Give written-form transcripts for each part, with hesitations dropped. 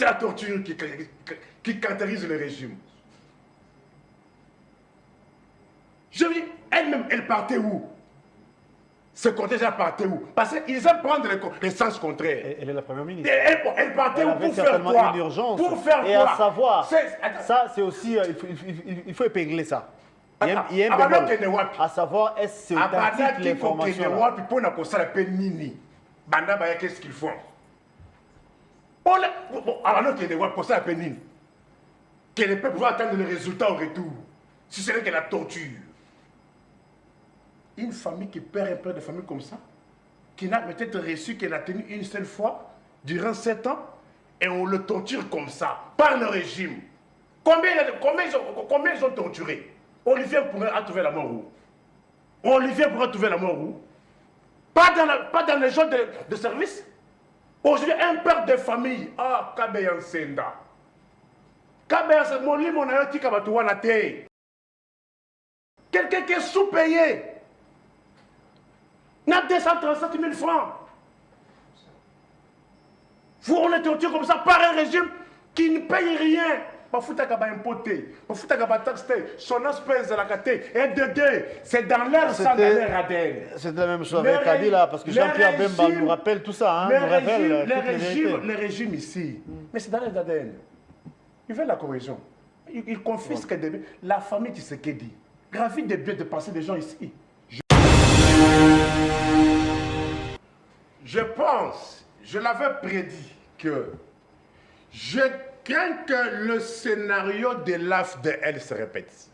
c'est la torture qui caractérise le régime. Je dis, elle-même, elle partait où? Ce cortège-là partait où? Parce qu'ils aiment prendre les sens contraires. Elle est la première ministre. Elle partait où pour faire certainement quoi? une urgence. Pour faire et quoi? à savoir, ça c'est aussi, il faut épingler ça. Il y a un bémol. À savoir, est-ce que c'est authentique l'information là? Qu'est-ce qu'ils font? Que les peuples vont attendre le résultat au retour. Si ce n'est que la torture. Une famille qui perd un père de famille comme ça, qui n'a peut-être reçu, qu'elle a tenu une seule fois durant 7 ans, et on le torture comme ça, par le régime. Combien ils ont torturé? Olivier pourrait trouver la mort où? Olivier pourrait trouver la mort où? Pas dans les gens de service. Aujourd'hui, un père de famille, Kabeyan Senda. Kabeyan Senda, mon lit, mon ayoti Kabatouana Te. Quelqu'un qui est sous-payé. N'a 237 000 francs. Vous, on est torturé comme ça par un régime qui ne paye rien. Son espèce de la caté. Et c'est dans l'air sang, dans l'air ADN. C'est la même chose avec Kabila, parce que Jean-Pierre Bemba nous rappelle tout ça. Hein, nous révèle le régime ici, mais c'est dans l'air ADN. Ils veulent la cohésion. Ils confisquent des biens. La famille Tshisekedi gravite des biens de passer des gens ici. Je pense, je l'avais prédit que je crains que le scénario de l'AFDL se répète.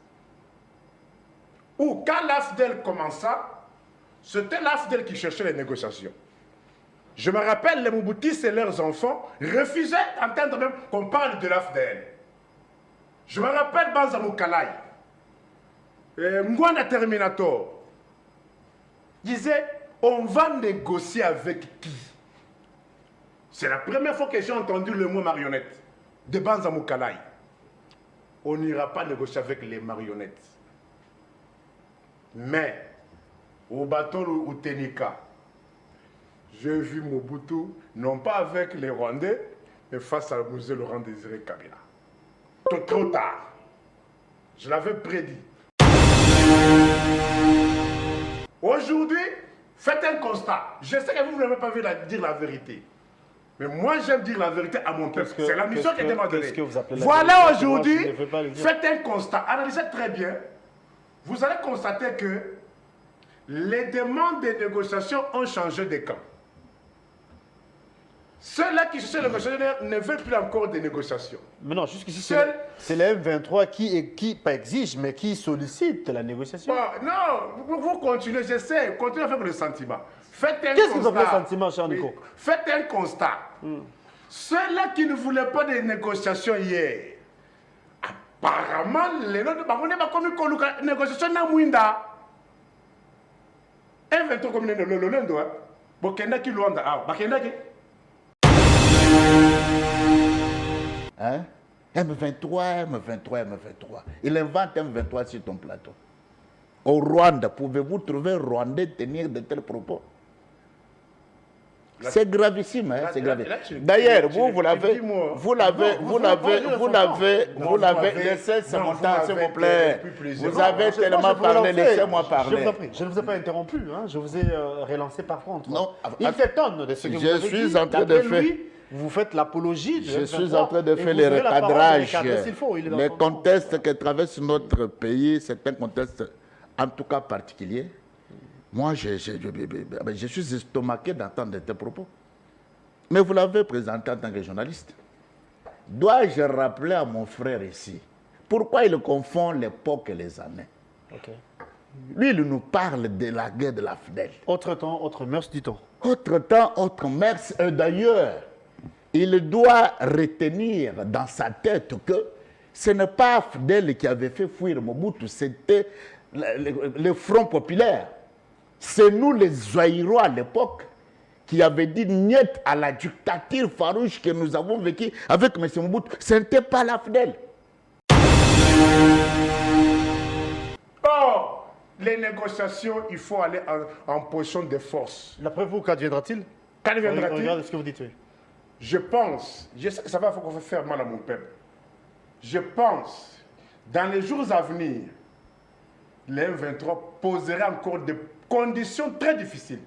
Ou quand l'AFDL commença, c'était l'AFDL qui cherchait les négociations. Je me rappelle, les Mouboutis et leurs enfants refusaient d'entendre même qu'on parle de l'AFDL. Je me rappelle Banzamou Kalai, Mouana Terminator, disait, on va négocier avec qui? C'est la première fois que j'ai entendu le mot marionnette de Banzamou Kalai. On n'ira pas négocier avec les marionnettes. Mais, au bateau ou Tenika, j'ai vu Mobutu, non pas avec les Rwandais, mais face à musée Laurent Désiré Kabila. Trop tard. Je l'avais prédit. Aujourd'hui, faites un constat. Je sais que vous ne m'avez pas vu dire la vérité. Mais moi, j'aime dire la vérité à mon peuple. C'est la mission qui est demandée. Voilà aujourd'hui, faites un constat. Analysez très bien. Vous allez constater que les demandes de négociation ont changé de camp. Ceux-là qui cherchent les négociations ne veulent plus encore des négociations. Mais non, jusqu'ici, c'est les M23 qui, pas exigent, mais qui sollicitent la négociation. Bon, non, vous continuez, j'essaie, continuez à faire le sentiment. Faites un constat. Qu'est-ce que vous appelez sentiment, cher Nico? Faites un constat. Ceux-là qui ne voulaient pas de négociations hier, apparemment, les noms de Bangoné va comme une négociation na Mwinda. M23 comme le Lolendo, Bokenda qui Luanda, Bakenda qui. Hein? M23, M23, M23. Il invente M23 sur ton plateau. Au Rwanda, pouvez-vous trouver un Rwandais tenir de tels propos? C'est gravissime, hein? C'est gravissime. D'ailleurs, vous l'avez laissé ce montant, s'il vous plaît. Vous avez tellement parlé, laissez-moi parler. Je ne vous ai pas interrompu, hein? Je vous ai relancé par contre. Non, il s'étonne de ce que vous avez dit. Je suis en train de faire... Vous faites l'apologie de Je suis en train de faire les recadrages. Les contextes contextes que traverse notre pays, c'est un contexte en tout cas particulier. Moi, je suis estomaqué d'entendre tes propos. Mais vous l'avez présenté en tant que journaliste. Dois-je rappeler à mon frère ici pourquoi il confond l'époque et les années? Lui, il nous parle de la guerre de la FDL. Autre temps, autre mœurs, dit-on. Autre temps, autre mœurs. D'ailleurs, il doit retenir dans sa tête que ce n'est pas FDL qui avait fait fuir Mobutu, c'était le Front populaire. C'est nous les Zaïrois à l'époque qui avaient dit niet à la dictature farouche que nous avons vécue avec M. Mobutu. Ce n'était pas la FDL. Or, les négociations, il faut aller en position de force. D'après vous, qu'adviendra-t-il? Qu'adviendra-t-il? Regardez ce que vous dites. Oui. je pense, je sais que ça va faire mal à mon peuple. Je pense, dans les jours à venir, les M23 poseraient encore des conditions très difficiles.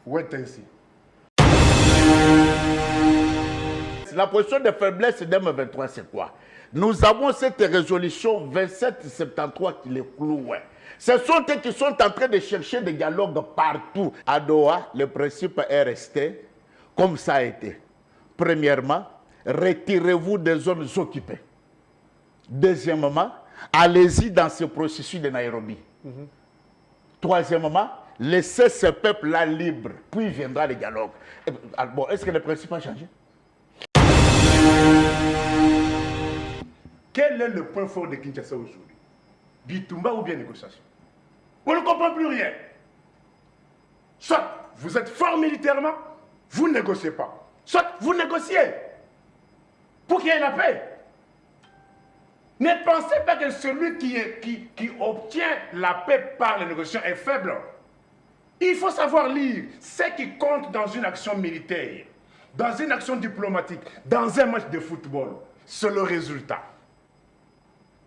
Ouais, ainsi. La position de faiblesse des M23, c'est quoi? Nous avons cette résolution 2773 qui les cloue. Ce sont eux qui sont en train de chercher des dialogues partout. À Doha, le principe est resté comme ça a été. Premièrement, retirez-vous des zones occupées. Deuxièmement, allez-y dans ce processus de Nairobi. Troisièmement, laissez ce peuple-là libre, puis viendra le dialogue. Bon, est-ce que le principe a changé? Quel est le point fort de Kinshasa aujourd'hui? Bitumba ou bien négociation? On ne comprend plus rien. Soit vous êtes fort militairement, vous ne négociez pas. Soit vous négociez pour qu'il y ait la paix. Ne pensez pas que celui qui obtient la paix par les négociations est faible. Il faut savoir lire ce qui compte dans une action militaire, dans une action diplomatique, dans un match de football. C'est le résultat.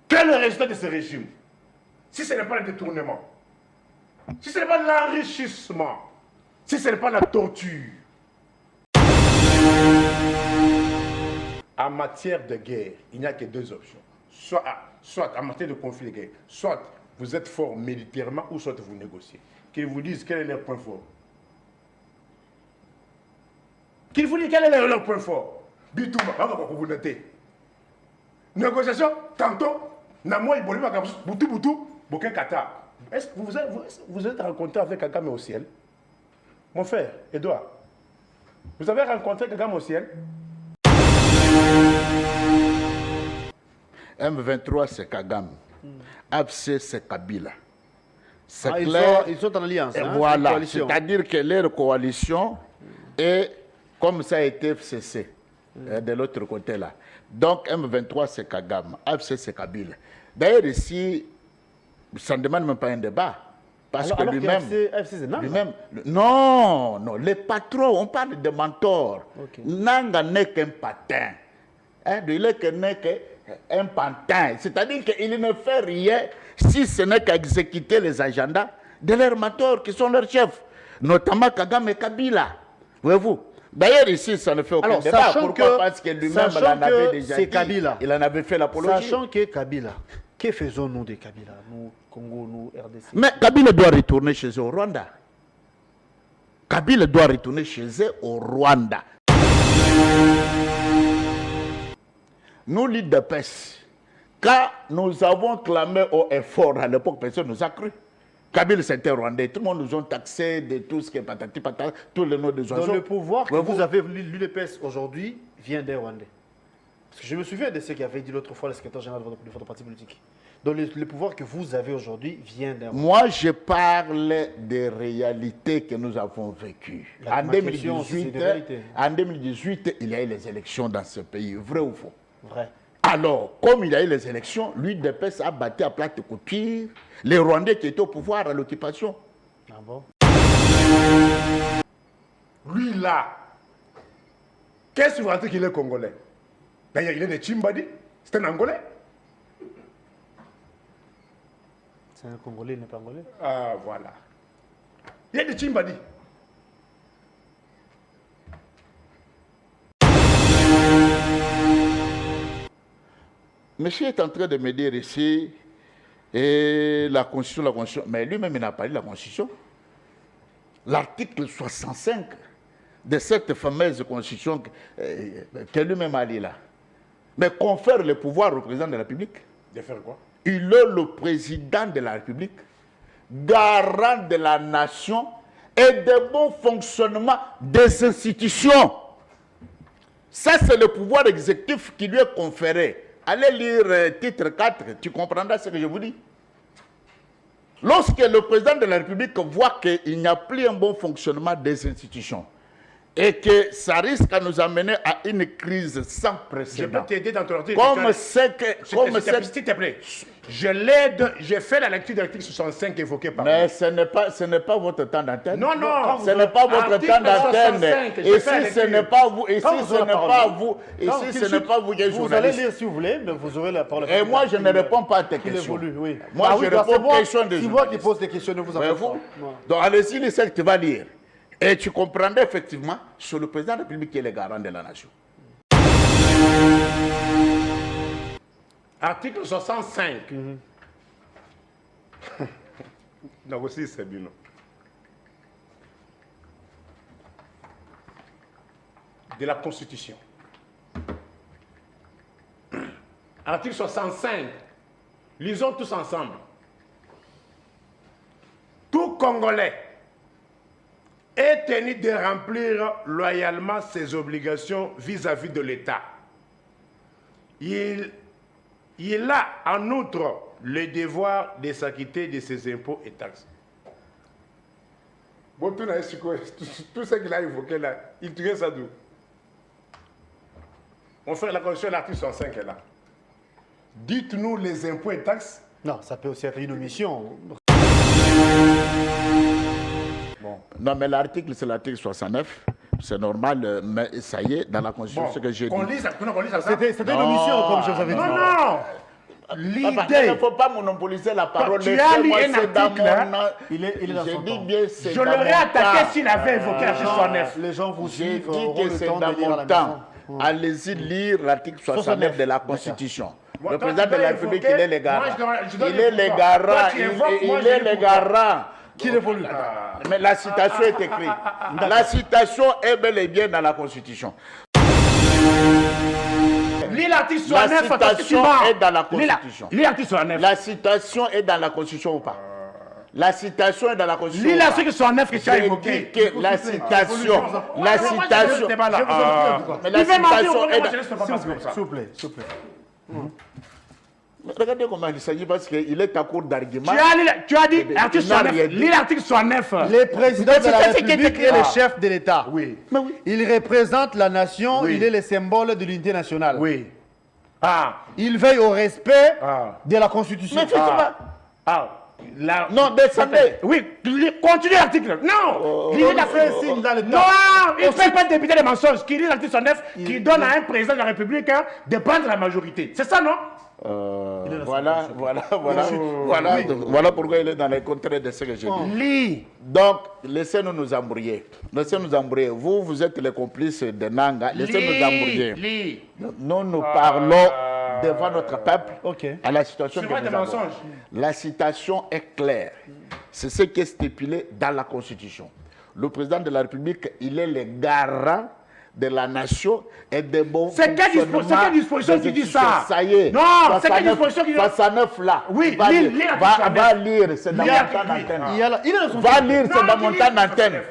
Quel est le résultat de ce régime? Si ce n'est pas le détournement, si ce n'est pas l'enrichissement, si ce n'est pas la torture. En matière de guerre, il n'y a que deux options. Soit en matière de conflit de guerre, soit vous êtes fort militairement ou soit vous négociez. Qu'ils vous disent quel est leur point fort. Qu'ils vous disent quel est leur point fort. Bitouma, vous notez. Négociation, tantôt, Namoy Bolima, Boutou Boutou, Bouquin Kata. Est-ce que vous êtes rencontré avec Kagame au ciel? Mon frère, Edouard, vous avez rencontré Kagame au ciel? M23, c'est Kagame. AFC, c'est Kabila. C'est clair. Ils sont en alliance. Voilà. C'est-à-dire que leur coalition est, comme ça a été FCC, de l'autre côté là. Donc M23, c'est Kagame. AFC, c'est Kabila. D'ailleurs, ici, ça ne demande même pas un débat. Parce que lui-même. Lui-même. Non, non. Les patrons, on parle de mentors. Okay. Nanga n'est qu'un patin. Il n'est qu'un pantin. C'est-à-dire qu'il ne fait rien si ce n'est qu'exécuter les agendas de leurs mentors qui sont leurs chefs. Notamment Kagame et Kabila. Voyez-vous? D'ailleurs, ici, ça ne fait aucun débat. Pourquoi? Parce que lui-même, il en avait déjà dit. Kabila. Il en avait fait l'apologie. Sachant que Kabila, que faisons-nous de Kabila, nous, Congo, nous, RDC? Mais Kabila doit retourner chez eux au Rwanda. Kabila doit retourner chez eux au Rwanda. Nous, l'IDPS, quand nous avons clamé au effort à l'époque, personne nous a cru. Kabila, c'était Rwandais. Tout le monde nous a taxé de tout ce qui est patati patata, tous les noms des oiseaux. Donc le pouvoir que vous avez, l'UDPS aujourd'hui, vient des Rwandais. Parce que je me souviens de ce qu'avait dit l'autre fois le secrétaire général de votre parti politique. Donc le pouvoir que vous avez aujourd'hui vient des Rwandais. Moi, je parle des réalités que nous avons vécues. En 2018, il y a eu les élections dans ce pays. Vrai ou faux? Vrai. Alors, comme il y a eu les élections, l'UDPS a battu à plate couture les Rwandais qui étaient au pouvoir à l'occupation. Ah bon? Lui là, qu'est-ce que vous pensez qu'il est congolais? D'ailleurs, il est de Chimbadi, c'est un Angolais. C'est un Congolais, il n'est pas Angolais. Ah, voilà. Il est de Chimbadi. Monsieur est en train de me dire ici, et la Constitution, mais lui-même il n'a pas lu la Constitution. L'article 65 de cette fameuse Constitution que lui-même a lu là, mais confère le pouvoir au président de la République. De faire quoi? Il est le président de la République, garant de la nation et de bon fonctionnement des institutions. Ça, c'est le pouvoir exécutif qui lui est conféré. Allez lire titre 4, tu comprendras ce que je vous dis. Lorsque le président de la République voit qu'il n'y a plus un bon fonctionnement des institutions, et que ça risque à nous amener à une crise sans Je peux précédent. t'aider dans ton article. Comme c'est que... Comme c'est... S'il te plaît, je l'aide, j'ai fait la lecture de l'article 65 évoqué par Mais ce n'est pas votre temps d'antenne. Non, non. Ce n'est pas votre Article temps d'antenne. 65, j'ai Ici, fait la ce n'est lecture. pas vous. Ici, Quand vous ce aurez n'est la pas parole. vous. Non, Ici, ce n'est pas vous qui êtes Vous allez journaliste. lire si vous voulez, mais vous aurez la parole. Et moi, je ne réponds pas à tes Qu'il questions. évolue, oui. Moi, je oui, réponds c'est aux moi- questions des C'est moi qui journalistes. pose des questions, ne vous en faites Voyez-vous? pas. Donc, allez-y, les celles que tu vas lire. Et tu comprendrais effectivement, c'est le président de la République qui est le garant de la nation. Article 65. Non, aussi c'est bien. De la Constitution. Article 65. Lisons tous ensemble. Tout Congolais est tenu de remplir loyalement ses obligations vis-à-vis de l'État. Il a en outre le devoir de s'acquitter de ses impôts et taxes. Bon, tout ce qu'il a évoqué là, il tirait ça d'où? On fait la Constitution, l'article 65 est là. Dites-nous les impôts et taxes. Non, ça peut aussi être une omission. Bon. Non, mais l'article, c'est l'article 69. C'est normal, mais ça y est, dans la Constitution, Bon, ce que j'ai dit. qu'on lise ça. C'était une omission, comme je vous avais dit. Non, non. Il ne L'idée. faut pas monopoliser la parole. Tu as lu Laissez-moi, un c'est dans article, hein? mon... Il est dans J'ai son dit temps. bien, c'est Je dans l'aurais mon attaqué temps. s'il avait évoqué l'article 69. Les gens vous J'ai suivent, dit auront que le c'est temps dans de lire à mon la temps. maison. Allez-y lire l'article 69 de la Constitution. Bon, Le toi, président tu de dois la République, évoquer- il est le garant. Moi, je dois Il dire est le pourquoi. garant. Toi, tu évoques, moi, Il je est dis le pourquoi. garant. Qui évolue? Mais la citation est écrite. La citation est bel et bien dans la Constitution. Lis l'article La 69. citation est dans la Constitution. Lis l'article 69. La citation est dans la Constitution ou pas? La citation est dans la Constitution. Lis ou pas? l'article 69 que tu as J'ai évoqué. dit que la citation, la citation, mais mais la citation est dans... S'il vous plaît, s'il vous plaît. Regardez comment il s'agit parce qu'il est à court d'arguments. Tu as dit l'article il n'a 69. rien dit. Lis l'article 69. Le président de la c'est ce qui est République écrit. est le Ah. chef de l'État. Oui. Mais oui. Il représente la nation, Oui. il est le symbole de l'unité nationale. Oui. Ah. Il veille au respect Ah. de la Constitution. Mais effectivement. Ah. La- Non, descendez. Oui, continue l'article. Non. Lisez On fait l'article. signe dans le temps. Non, il ne fait pas débiter des mensonges. Qui lit l'article 69, qui donne à un président de la République de prendre la majorité. C'est ça, non? Voilà pourquoi il est dans les contraires de ce que j'ai dit. Lis. Donc, laissez-nous nous embrouiller. Laissez-nous embrouiller. Vous êtes les complices de Nanga. Laissez-nous embrouiller. Lis. Nous parlons devant notre peuple Ok. à la situation C'est que pas nous des avons. mensonges. La citation est claire. C'est ce qui est stipulé dans la Constitution. Le président de la République, il est le garant de la nation et des bons C'est quelle disposition qui dit ça? Ça y est. Non, c'est quelle disposition qui dit ça? 69 là. Oui, Va lis lire. l'article Va lire, c'est dans Lis mon l'article, temps oui. d'antenne. Il est dans son Va lire, c'est Non, dans mon lis temps l'article. d'antenne.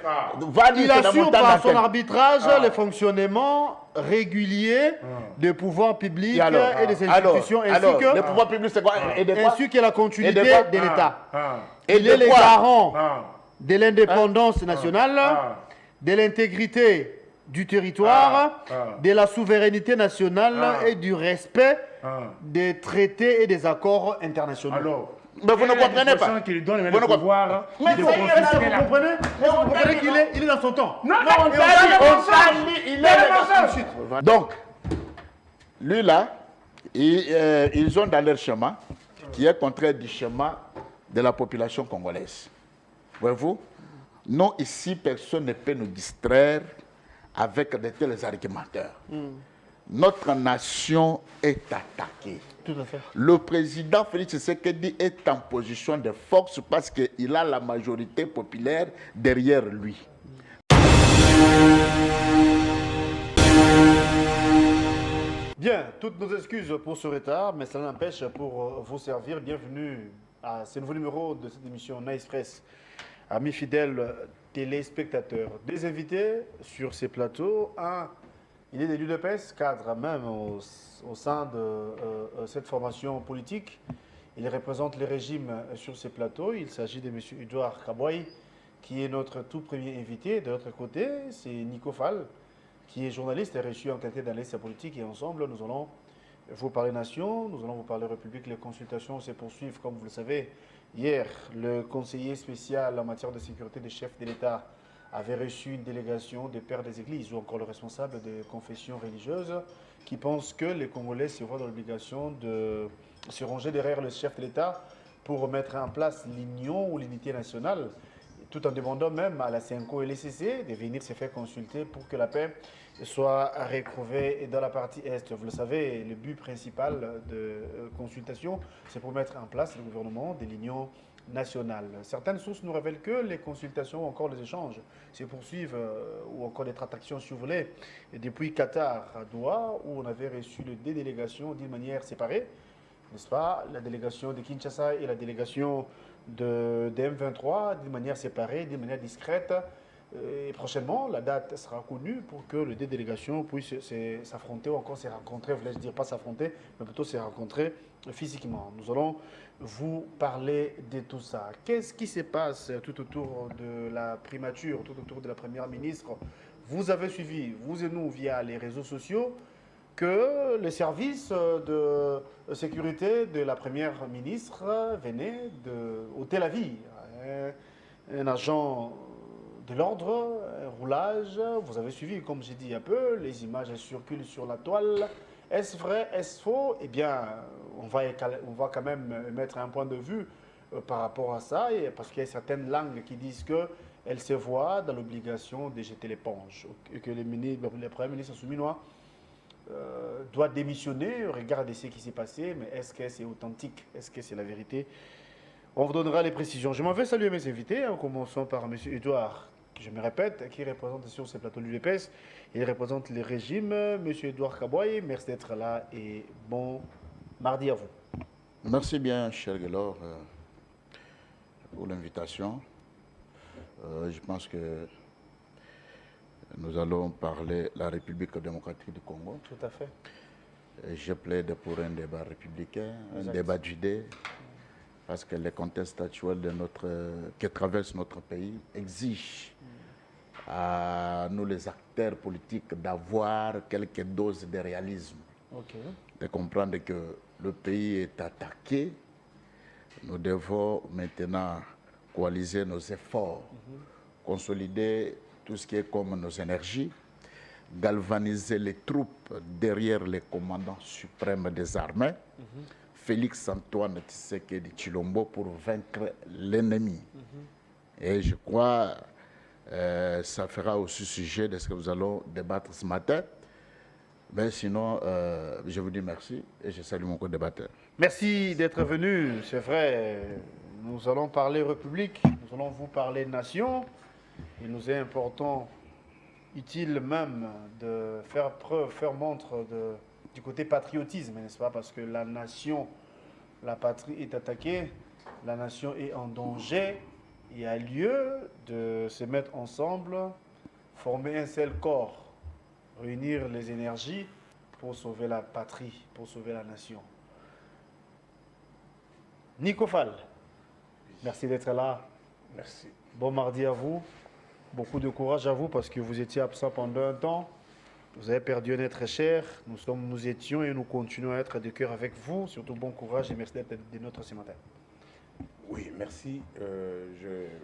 Va lire, Il c'est dans mon assure temps par son d'antenne. arbitrage le fonctionnement régulier des pouvoirs publics Et alors, et des institutions, alors, ainsi les pouvoirs publics, c'est quoi? Et de quoi? ainsi que la continuité Et de quoi? de l'État. Et Il est de le quoi? garant Ah. de l'indépendance nationale, Ah. de l'intégrité du territoire, de la souveraineté nationale et du respect des traités et des accords internationaux. Alors, Mais vous ne comprenez pas. Qui lui donne Vous le ne comprenez- pouvoir Mais de vous confisquer la- comprenez? Vous comprenez qu'il est, il est dans son temps. Non, on on t'a t'a dit, dit, on mensonge. t'a dit, il est C'est le- le mensonge. Donc, lui là, ils ont dans leur schéma, qui est contraire du schéma de la population congolaise. Voyez-vous? Non, ici, personne ne peut nous distraire avec de tels argumentaires. Notre nation est attaquée. Tout à fait. Le président Félix Tshisekedi est en position de force parce qu'il a la majorité populaire derrière lui. Bien, toutes nos excuses pour ce retard, mais cela n'empêche pour vous servir. Bienvenue à ce nouveau numéro de cette émission Nice Press. Amis fidèles téléspectateurs, des invités sur ces plateaux. Il est de l'UDPS, cadre même au sein de cette formation politique. Il représente les régimes sur ces plateaux. Il s'agit de M. Edouard Kabouaï, qui est notre tout premier invité. De l'autre côté, c'est Nico Fall, qui est journaliste et reçu en qualité d'analyste politique. Et ensemble, nous allons vous parler nation, nous allons vous parler République. Les consultations se poursuivent, comme vous le savez. Hier, le conseiller spécial en matière de sécurité des chefs de l'État avait reçu une délégation des pères des églises ou encore le responsable des confessions religieuses qui pensent que les Congolais se voient dans l'obligation de se ranger derrière le chef de l'État pour mettre en place l'union ou l'unité nationale, tout en demandant même à la CENCO et l'ECC de venir se faire consulter pour que la paix soit retrouvée dans la partie Est. Vous le savez, le but principal de consultation, c'est pour mettre en place le gouvernement de l'union nationale. Certaines sources nous révèlent que les consultations ou encore les échanges se poursuivent ou encore des tractations si vous voulez depuis Qatar à Doha où on avait reçu des délégations d'une manière séparée, n'est-ce pas? La délégation de Kinshasa et la délégation de M23 d'une manière séparée, d'une manière discrète. Et prochainement, la date sera connue pour que les deux délégations puissent s'affronter ou encore se rencontrer, voulais-je dire pas s'affronter, mais plutôt se rencontrer physiquement. Nous allons vous parler de tout ça. Qu'est-ce qui se passe tout autour de la primature, tout autour de la première ministre? Vous avez suivi, vous et nous, via les réseaux sociaux, que les services de sécurité de la première ministre venaient ôter la vie. Un agent de l'ordre, un roulage, vous avez suivi, comme j'ai dit un peu, les images circulent sur la toile. Est-ce vrai, est-ce faux? Eh bien, on va quand même mettre un point de vue par rapport à ça, parce qu'il y a certaines langues qui disent qu'elles se voient dans l'obligation de jeter l'éponge, et que le Premier ministre souminois doit démissionner au regard de ce qui s'est passé, mais est-ce que c'est authentique? Est-ce que c'est la vérité? On vous donnera les précisions. Je m'en vais saluer mes invités, en commençant par M. Edouard, je me répète, qui représente sur ce plateau l'UDPS. Il représente le régime. M. Edouard Kaboy, merci d'être là et bon mardi à vous. Merci bien, cher Gelor, pour l'invitation. Je pense que nous allons parler de la République démocratique du Congo. Tout à fait. Je plaide pour un débat républicain, Exact. un débat d'idées, parce que les contextes actuels qui traversent notre pays exigent à nous, les acteurs politiques, d'avoir quelques doses de réalisme. Okay. De comprendre que le pays est attaqué. Nous devons maintenant coaliser nos efforts, consolider tout ce qui est comme nos énergies, galvaniser les troupes derrière les commandants suprêmes des armées, Félix Antoine Tshisekedi Tshilombo, pour vaincre l'ennemi. Et je crois ça fera aussi sujet de ce que nous allons débattre ce matin. Mais sinon, je vous dis merci et je salue mon co-débatteur. Merci d'être venu, c'est vrai. Nous allons parler République, nous allons vous parler nation. Il nous est important, utile même, de faire preuve, faire montre du côté patriotisme, n'est-ce pas? Parce que la nation, la patrie est attaquée, la nation est en danger. Il y a lieu de se mettre ensemble, former un seul corps, réunir les énergies pour sauver la patrie, pour sauver la nation. Nico Fall, merci d'être là. Merci. Bon mardi à vous. Beaucoup de courage à vous parce que vous étiez absent pendant un temps. Vous avez perdu un être cher. Nous étions et nous continuons à être de cœur avec vous. Surtout bon courage et merci d'être de notre ce matin. Oui, merci.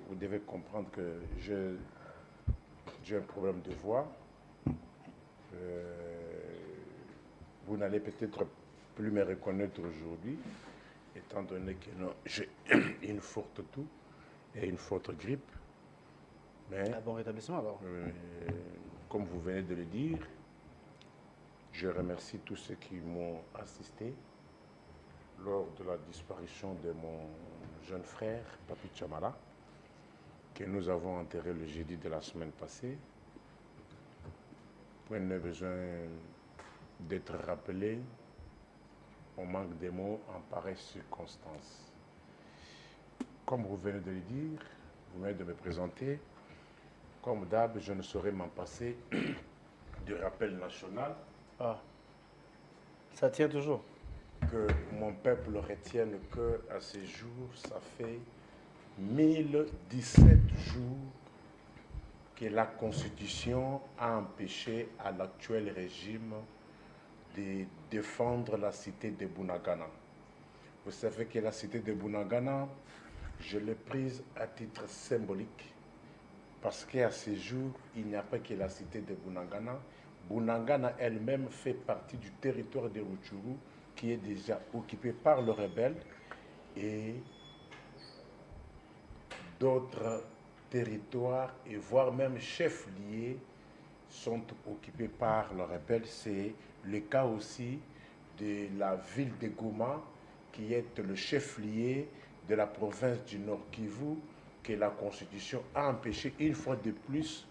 Vous devez comprendre que j'ai un problème de voix. Vous n'allez peut-être plus me reconnaître aujourd'hui, étant donné que j'ai une forte toux et une forte grippe. Mais, bon rétablissement alors. Comme vous venez de le dire, je remercie tous ceux qui m'ont assisté lors de la disparition de mon jeune frère, Papi Tchamala, que nous avons enterré le jeudi de la semaine passée. Point de besoin d'être rappelé, on manque des mots en pareille circonstance. Comme vous venez de le dire, vous venez de me présenter, comme d'hab, je ne saurais m'en passer du rappel national. Ah, ça tient toujours. Que mon peuple retienne qu'à ce jour, ça fait 1017 jours que la Constitution a empêché à l'actuel régime de défendre la cité de Bunagana. Vous savez que la cité de Bunagana, je l'ai prise à titre symbolique parce qu'à ce jour, il n'y a pas que la cité de Bunagana. Bunagana elle-même fait partie du territoire de Rutshuru qui est déjà occupé par le rebelle et d'autres territoires et voire même chefs-liés sont occupés par le rebelle. C'est le cas aussi de la ville de Goma qui est le chef-lieu de la province du Nord Kivu que la Constitution a empêché une fois de plus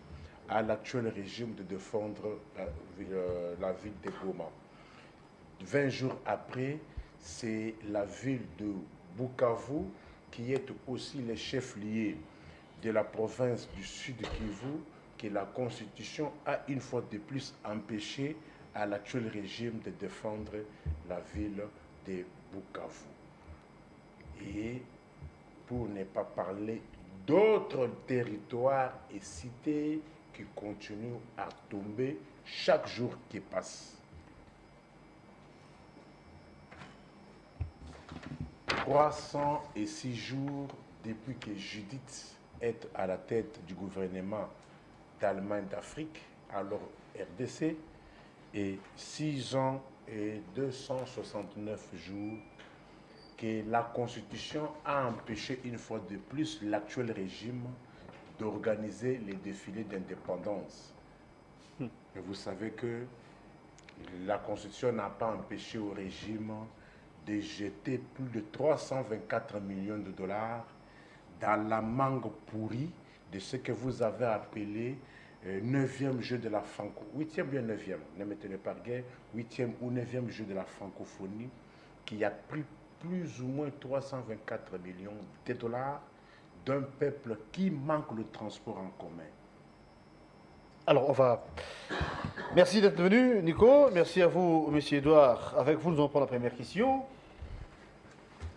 à l'actuel régime de défendre la ville de Goma. 20 jours après, c'est la ville de Bukavu qui est aussi le chef-lieu de la province du Sud Kivu que la Constitution a une fois de plus empêché à l'actuel régime de défendre la ville de Bukavu. Et pour ne pas parler d'autres territoires et cités qui continuent à tomber chaque jour qui passe. 306 jours depuis que Judith est à la tête du gouvernement d'Allemagne d'Afrique, alors RDC, et 6 ans et 269 jours que la Constitution a empêché une fois de plus l'actuel régime d'organiser les défilés d'indépendance. Et vous savez que la Constitution n'a pas empêché au régime de jeter plus de 324 millions de dollars dans la mangue pourrie de ce que vous avez appelé 9e jeu de la francophonie, 8e bien 9e, ne me tenez pas guère, 8e ou 9e jeu de la francophonie, qui a pris plus ou moins 324 millions de dollars d'un peuple qui manque le transport en commun. Alors, on va... Merci d'être venu, Nico. Merci à vous, monsieur Edouard. Avec vous, nous allons prendre la première question.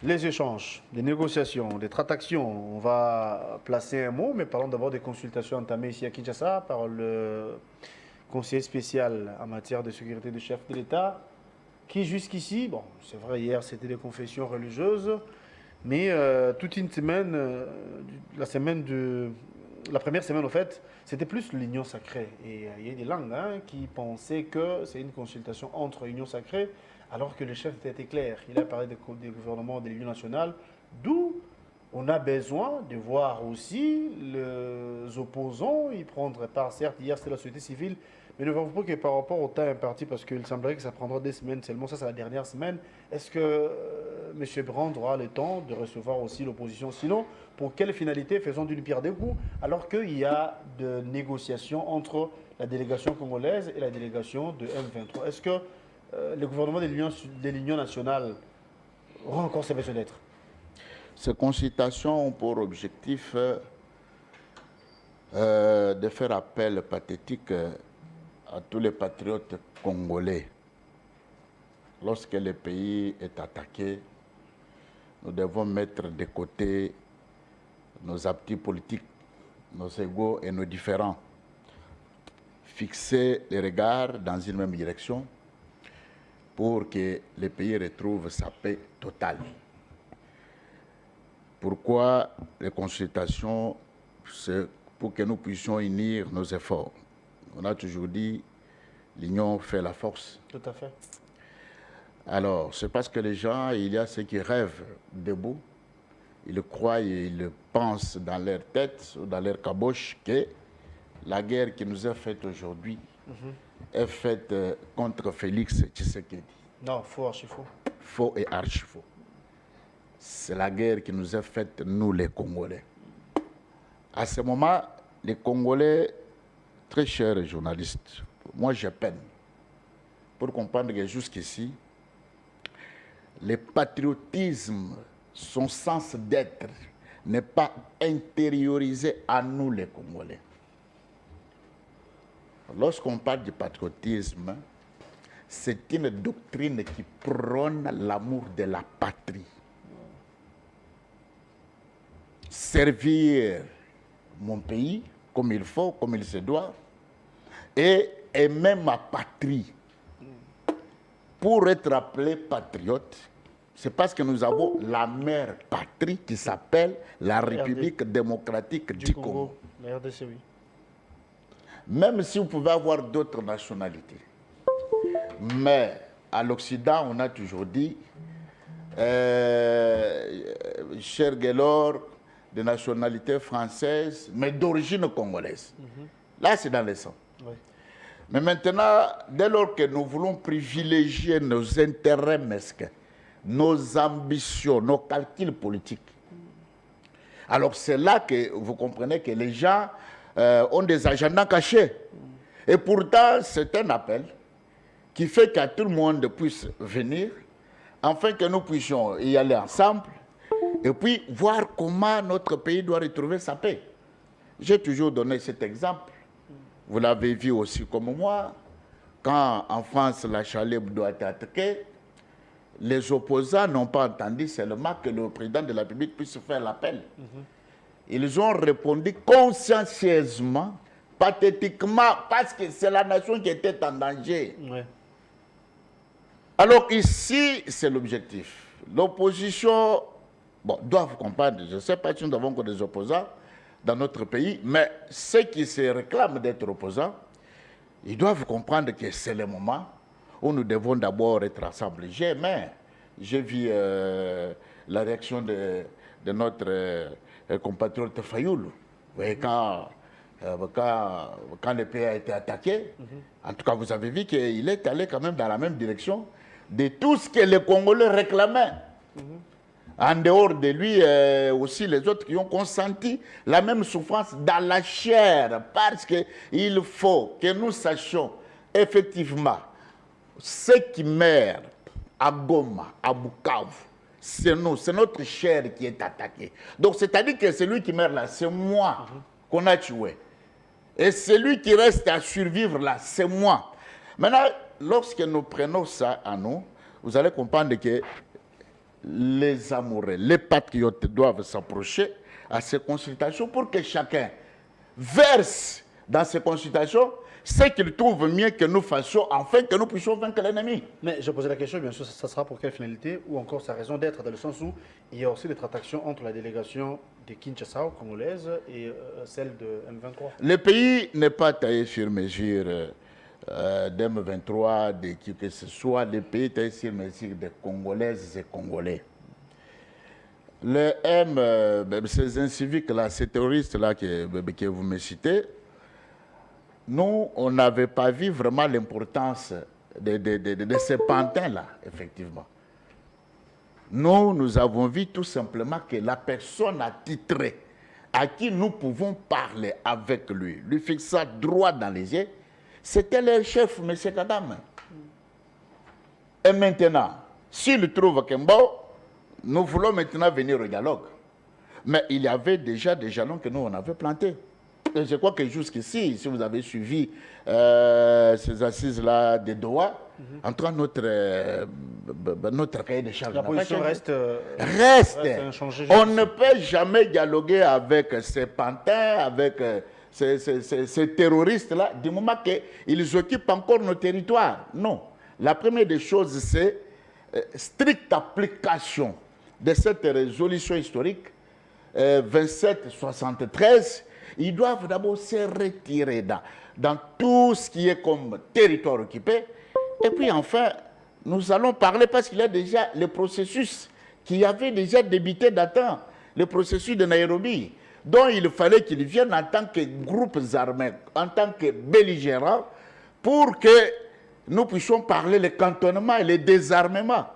Les échanges, les négociations, les tractations. On va placer un mot, mais parlons d'abord des consultations entamées ici à Kinshasa par le conseiller spécial en matière de sécurité du chef de l'État, qui jusqu'ici, bon, c'est vrai, hier c'était des confessions religieuses, mais toute une semaine, la première semaine, en fait, c'était plus l'union sacrée. Et il y a des langues qui pensaient que c'est une consultation entre union sacrée, alors que le chef était clair. Il a parlé des gouvernements de l'Union nationale, d'où on a besoin de voir aussi les opposants y prendre part. Certes, hier c'était la société civile, mais ne voyez-vous pas que par rapport au temps imparti, parce qu'il semblerait que ça prendra des semaines seulement, ça c'est la dernière semaine, est-ce que M. Brand aura le temps de recevoir aussi l'opposition? Sinon, pour quelle finalité faisons d'une pierre deux coups, alors qu'il y a de négociations entre la délégation congolaise et la délégation de M23? Est-ce que le gouvernement de l'Union nationale aura encore ses besoins d'être? Ces consultations ont pour objectif de faire appel pathétique à tous les patriotes congolais. Lorsque le pays est attaqué, nous devons mettre de côté nos aptitudes politiques, nos égos et nos différends. Fixer les regards dans une même direction pour que le pays retrouve sa paix totale. Pourquoi les consultations? C'est pour que nous puissions unir nos efforts. On a toujours dit, l'union fait la force. Tout à fait. Alors, c'est parce que les gens, il y a ceux qui rêvent debout, ils croient et ils pensent dans leur tête ou dans leur caboche que la guerre qui nous est faite aujourd'hui est faite contre Félix Tshisekedi. Non, faux, archi faux. Faux et archi faux. C'est la guerre qui nous est faite, nous les Congolais. À ce moment, les Congolais, très chers journalistes, moi j'ai peine pour comprendre que jusqu'ici, le patriotisme, son sens d'être, n'est pas intériorisé à nous les Congolais. Lorsqu'on parle du patriotisme, c'est une doctrine qui prône l'amour de la patrie. servir mon pays comme il faut, comme il se doit, et aimer ma patrie. Pour être appelé patriote, c'est parce que nous avons la mère patrie qui s'appelle la République démocratique du Congo. La RDC, oui. Même si vous pouvez avoir d'autres nationalités. Mais à l'Occident, on a toujours dit, cher Guélor, de nationalité française, mais d'origine congolaise. Là, c'est dans le sang. Oui. Mais maintenant, dès lors que nous voulons privilégier nos intérêts mesquins, nos ambitions, nos calculs politiques, alors c'est là que vous comprenez que les gens ont des agendas cachés. Et pourtant, c'est un appel qui fait que tout le monde puisse venir, afin que nous puissions y aller ensemble, et puis voir comment notre pays doit retrouver sa paix. J'ai toujours donné cet exemple. Vous l'avez vu aussi comme moi. Quand en France, la Chaleb doit être attaquée, les opposants n'ont pas entendu seulement que le président de la République puisse faire l'appel. Ils ont répondu consciencieusement, pathétiquement, parce que c'est la nation qui était en danger. Ouais. Alors ici, c'est l'objectif. L'opposition, bon, doivent comprendre, je ne sais pas si nous avons encore des opposants dans notre pays, mais ceux qui se réclament d'être opposants, ils doivent comprendre que c'est le moment où nous devons d'abord être rassemblés. J'ai vu la réaction de notre compatriote Fayoulou. Vous voyez, quand le pays a été attaqué, en tout cas, vous avez vu qu'il est allé quand même dans la même direction de tout ce que les Congolais réclamaient. En dehors de lui, aussi les autres qui ont consenti la même souffrance dans la chair, parce qu'il faut que nous sachions effectivement ceux qui meurent à Goma, à Bukavu, c'est nous, c'est notre chair qui est attaquée. Donc c'est-à-dire que celui qui meurt là, c'est moi qu'on a tué. Et celui qui reste à survivre là, c'est moi. Maintenant, lorsque nous prenons ça à nous, vous allez comprendre que les amoureux, les patriotes doivent s'approcher à ces consultations pour que chacun verse dans ces consultations ce qu'il trouve mieux que nous fassions afin que nous puissions vaincre l'ennemi. Mais je posais la question, bien sûr, ça sera pour quelle finalité ou encore sa raison d'être, dans le sens où il y a aussi des tractations entre la délégation de Kinshasa congolaise et celle de M23. Le pays n'est pas taillé sur mesure d'M23, de qui que ce soit. Le pays est taillé sur mesure des Congolaises et Congolais. Le ces inciviques-là, ces terroristes-là que vous me citez, nous, on n'avait pas vu vraiment l'importance de ces pantins-là, effectivement. Nous avons vu tout simplement que la personne attitrée à qui nous pouvons parler avec lui fixa droit dans les yeux, c'était leur chef, M. Kadam. Et maintenant, s'il trouve qu'un bon, nous voulons maintenant venir au dialogue. Mais il y avait déjà des jalons que nous, on avait plantés. Et je crois que jusqu'ici, si vous avez suivi ces assises-là de Doha, en tout cas, notre cahier de charges. La position reste inchangée. On ne peut jamais dialoguer avec ces pantins, avec ces terroristes-là, du moment qu'ils occupent encore nos territoires. Non. La première des choses, c'est stricte application de cette résolution historique 2773. Ils doivent d'abord se retirer dans tout ce qui est comme territoire occupé. Et puis enfin, nous allons parler parce qu'il y a déjà le processus qui avait déjà débuté d'attendre, le processus de Nairobi, dont il fallait qu'ils viennent en tant que groupes armés, en tant que belligérants, pour que nous puissions parler le cantonnement et le désarmement.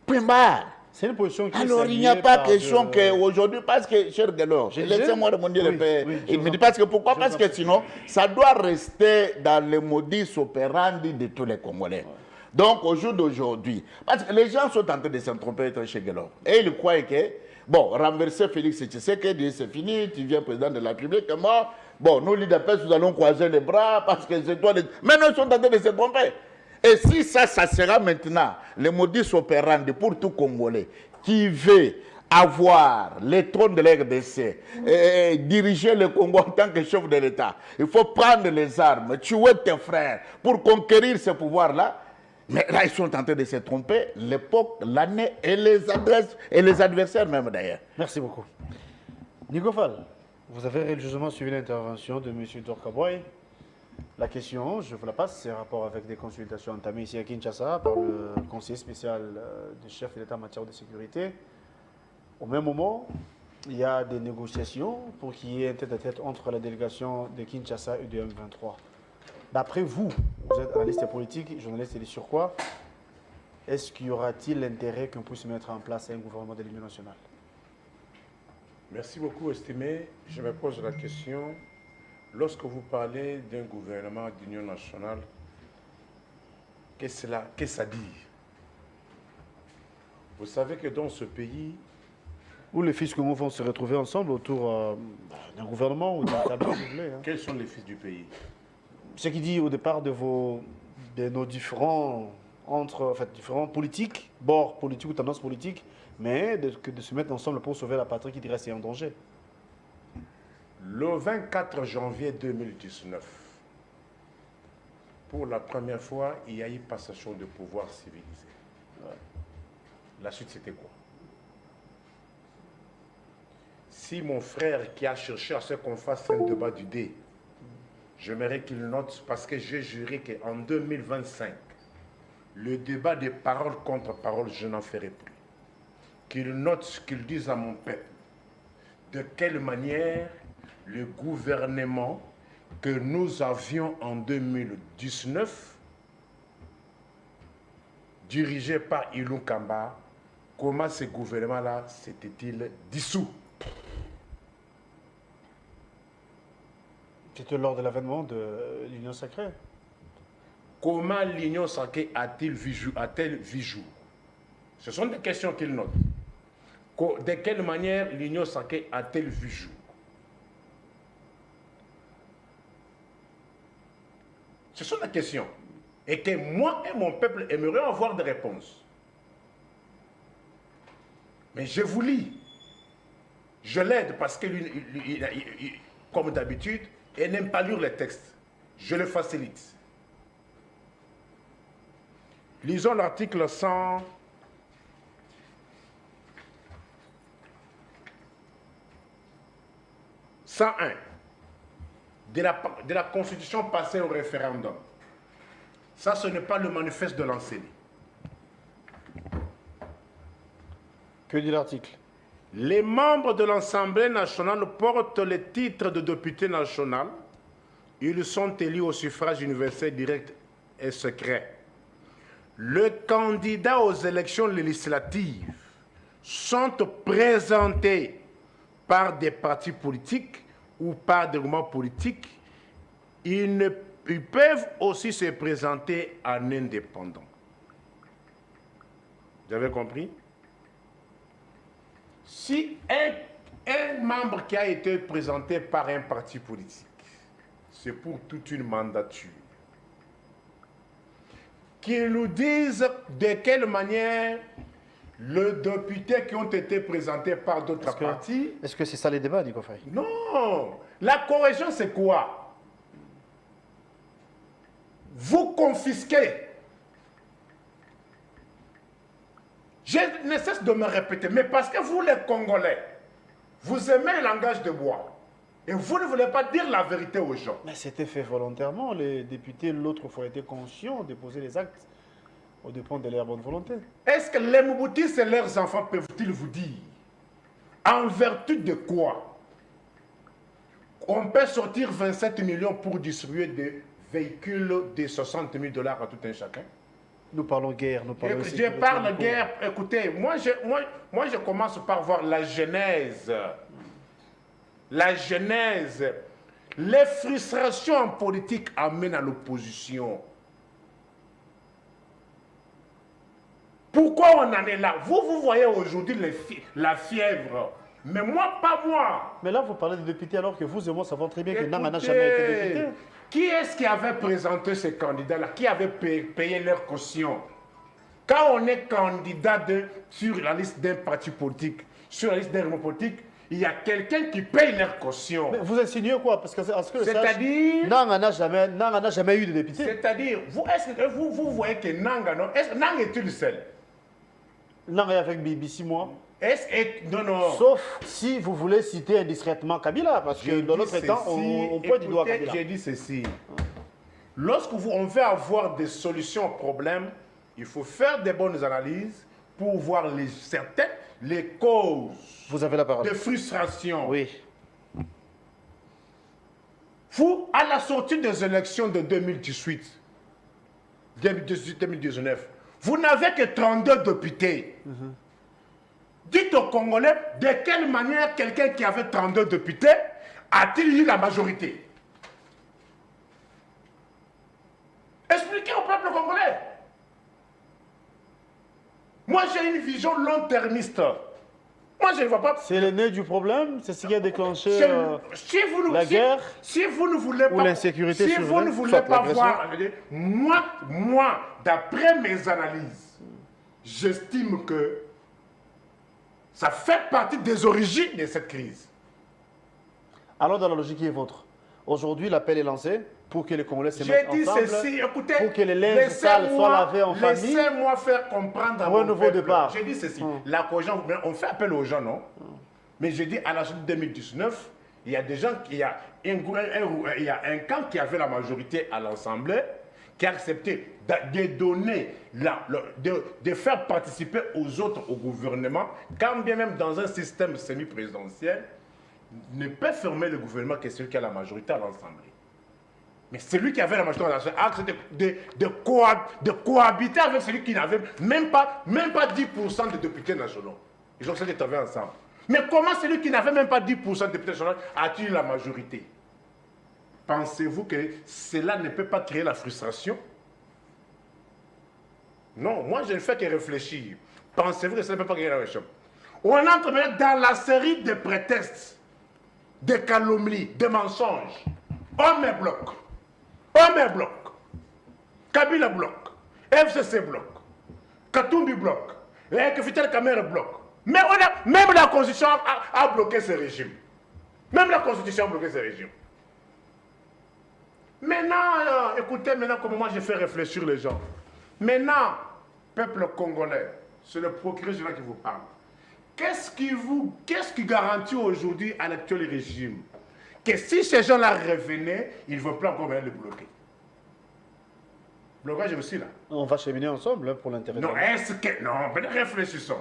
Point barre. C'est une position qui alors, il n'y a pas question qu'aujourd'hui, parce que, cher Guélor, laissez-moi demander le père. Il me dit parce que pourquoi? Parce que sinon, ça doit rester dans le modus operandi de tous les Congolais. Donc, au jour d'aujourd'hui, parce que les gens sont en train de s'en tromper chez Guélor. Et ils croient que, bon, renverser Félix Tshisekedi, c'est fini, tu viens président de la République, et moi, bon, nous, leaders, nous allons croiser les bras parce que c'est toi. Mais nous, ils sont en train de se tromper. Et si ça sera maintenant le modus operandi pour tout Congolais qui veut avoir le trône de l'RDC et diriger le Congo en tant que chef de l'État, il faut prendre les armes, tuer tes frères pour conquérir ce pouvoir-là. Mais là, ils sont en train de se tromper, l'époque, l'année et les adresses, et les adversaires même d'ailleurs. Merci beaucoup. Nico Fall, vous avez religieusement suivi l'intervention de M. Dorkaboy. La question, je vous la passe, c'est en rapport avec des consultations entamées ici à Kinshasa par le conseiller spécial du chef de l'État en matière de sécurité. Au même moment, il y a des négociations pour qu'il y ait un tête-à-tête entre la délégation de Kinshasa et de M23. D'après vous, vous êtes analyste politique, journaliste et sur quoi, est-ce qu'il y aura-t-il l'intérêt qu'on puisse mettre en place un gouvernement de l'Union nationale? Merci beaucoup, estimé. Je me pose la question. Lorsque vous parlez d'un gouvernement d'union nationale, qu'est-ce que ça dit? Vous savez que dans ce pays, Où les fils communs vont se retrouver ensemble autour d'un gouvernement ou d'une table, si vous voulez. quels sont les fils du pays? Ce qui dit au départ de nos différents différents politiques, bords politiques ou tendances politiques, mais de se mettre ensemble pour sauver la patrie qui reste en danger. Le 24 janvier 2019, pour la première fois, il y a eu passation de pouvoir civilisé. La suite, c'était quoi? Si mon frère qui a cherché à ce qu'on fasse un débat du dé, j'aimerais qu'il note, parce que j'ai juré qu'en 2025, le débat des paroles contre paroles, je n'en ferai plus. Qu'il note, qu'il dise à mon peuple de quelle manière le gouvernement que nous avions en 2019, dirigé par Ilou Kamba, comment ce gouvernement-là s'était-il dissous? C'était lors de l'avènement de l'Union sacrée. Comment l'Union sacrée a-t-elle vu jour? Ce sont des questions qu'il note. De quelle manière l'Union sacrée a-t-elle vu jour? Ce sont des questions. Et que moi et mon peuple aimerions avoir des réponses. Mais je vous lis. Je l'aide parce que, comme d'habitude, il n'aime pas lire les textes. Je le facilite. Lisons l'article 101 de la Constitution passée au référendum. Ça, ce n'est pas le manifeste de l'enseignant. Que dit l'article? Les membres de l'Assemblée nationale portent le titre de député national. Ils sont élus au suffrage universel direct et secret. Les candidats aux élections législatives sont présentés par des partis politiques ou par des groupements politiques. Ils peuvent aussi se présenter en indépendant. Vous avez compris? Si un membre qui a été présenté par un parti politique, c'est pour toute une mandature, qu'ils nous disent de quelle manière les députés qui ont été présentés par d'autres partis... Est-ce que c'est ça les débats, Nico Faye? Non! La correction, c'est quoi? Vous confisquez. Je ne cesse de me répéter, mais parce que vous, les Congolais, vous aimez le langage de bois. Et vous ne voulez pas dire la vérité aux gens. Mais c'était fait volontairement. Les députés, l'autre fois, étaient conscients de poser les actes au dépend de leur bonne volonté. Est-ce que les Mouboutis et leurs enfants peuvent-ils vous dire, en vertu de quoi on peut sortir 27 millions pour distribuer des véhicules de 60 000 $ à tout un chacun? Nous parlons guerre, nous parlons... Je parle guerre. Écoutez, moi je commence par voir la genèse. La genèse. Les frustrations en politique amènent à l'opposition. Pourquoi on en est là? Vous voyez aujourd'hui la fièvre. Mais moi, pas moi. Mais là, vous parlez de députés alors que vous et moi savons très bien que Nanga n'a jamais été député. Qui est-ce qui avait présenté ces candidats-là? Qui avait payé leur caution? Quand on est candidat sur la liste d'un parti politique, sur la liste des règlements politiques, il y a quelqu'un qui paye leur caution. Mais vous insinuez quoi? Parce que c'est-à-dire, Nanga n'a jamais eu de député. c'est-à-dire, est-ce que vous voyez que Nanga, non, Nanga est-il seul? Nanga est avec Bibi 6 mois. Non. Sauf si vous voulez citer indiscrètement Kabila, parce que dans notre temps, on pointe du doigt Kabila. J'ai dit ceci. Lorsque on veut avoir des solutions aux problèmes, il faut faire des bonnes analyses pour voir les causes Vous avez la parole. de frustration. Oui. Vous, à la sortie des élections de 2018-2019, vous n'avez que 32 députés. Dites aux Congolais de quelle manière quelqu'un qui avait 32 députés a-t-il eu la majorité? Expliquez au peuple congolais. Moi, j'ai une vision long-termiste. Moi, je ne vois pas. C'est le nez du problème, c'est ce qui a déclenché la guerre si vous ne voulez ou pas, l'insécurité si sur vous ne voulez pas voir, moi, d'après mes analyses, j'estime que ça fait partie des origines de cette crise. Alors, dans la logique qui est vôtre, aujourd'hui, l'appel est lancé pour que les Congolais se mettent ensemble. J'ai dit ceci, écoutez, pour que les linges sales soient lavés en famille. Laissez-moi faire comprendre à pour un mon nouveau peuple. départ. J'ai dit ceci, la cohésion, on fait appel aux gens, non? Mais j'ai dit, à la suite de 2019, il y a des gens, il y a un camp qui avait la majorité à l'Assemblée, qui a accepté de donner, de faire participer aux autres au gouvernement, quand bien même dans un système semi-présidentiel, ne peut fermer le gouvernement que celui qui a la majorité à l'Assemblée. Mais celui qui avait la majorité à l'Assemblée a accepté de cohabiter avec celui qui n'avait même pas 10% de députés nationaux. Ils ont accepté de travailler ensemble. Mais comment celui qui n'avait même pas 10% de députés nationaux a-t-il la majorité? Pensez-vous que cela ne peut pas créer la frustration? Non, moi je ne fais que réfléchir. Pensez-vous que cela ne peut pas créer la frustration? On entre maintenant dans la série de prétextes, de calomnies, de mensonges. Homme est bloc. Homme est bloc. Kabila bloc. FCC bloc. Katumbi bloc. Et Vital Kamerhe bloc. Mais même la Constitution a bloqué ce régime. Même la Constitution a bloqué ce régime. Maintenant, écoutez maintenant comment moi je fais réfléchir les gens. Maintenant, peuple congolais, c'est le procureur général qui vous parle. Qu'est-ce qui garantit aujourd'hui à l'actuel régime que si ces gens-là revenaient, ils ne vont pas encore venir le bloquer? Blocage aussi là. On va cheminer ensemble hein, pour l'intérêt. Non, est-ce que... Non, mais réfléchissons.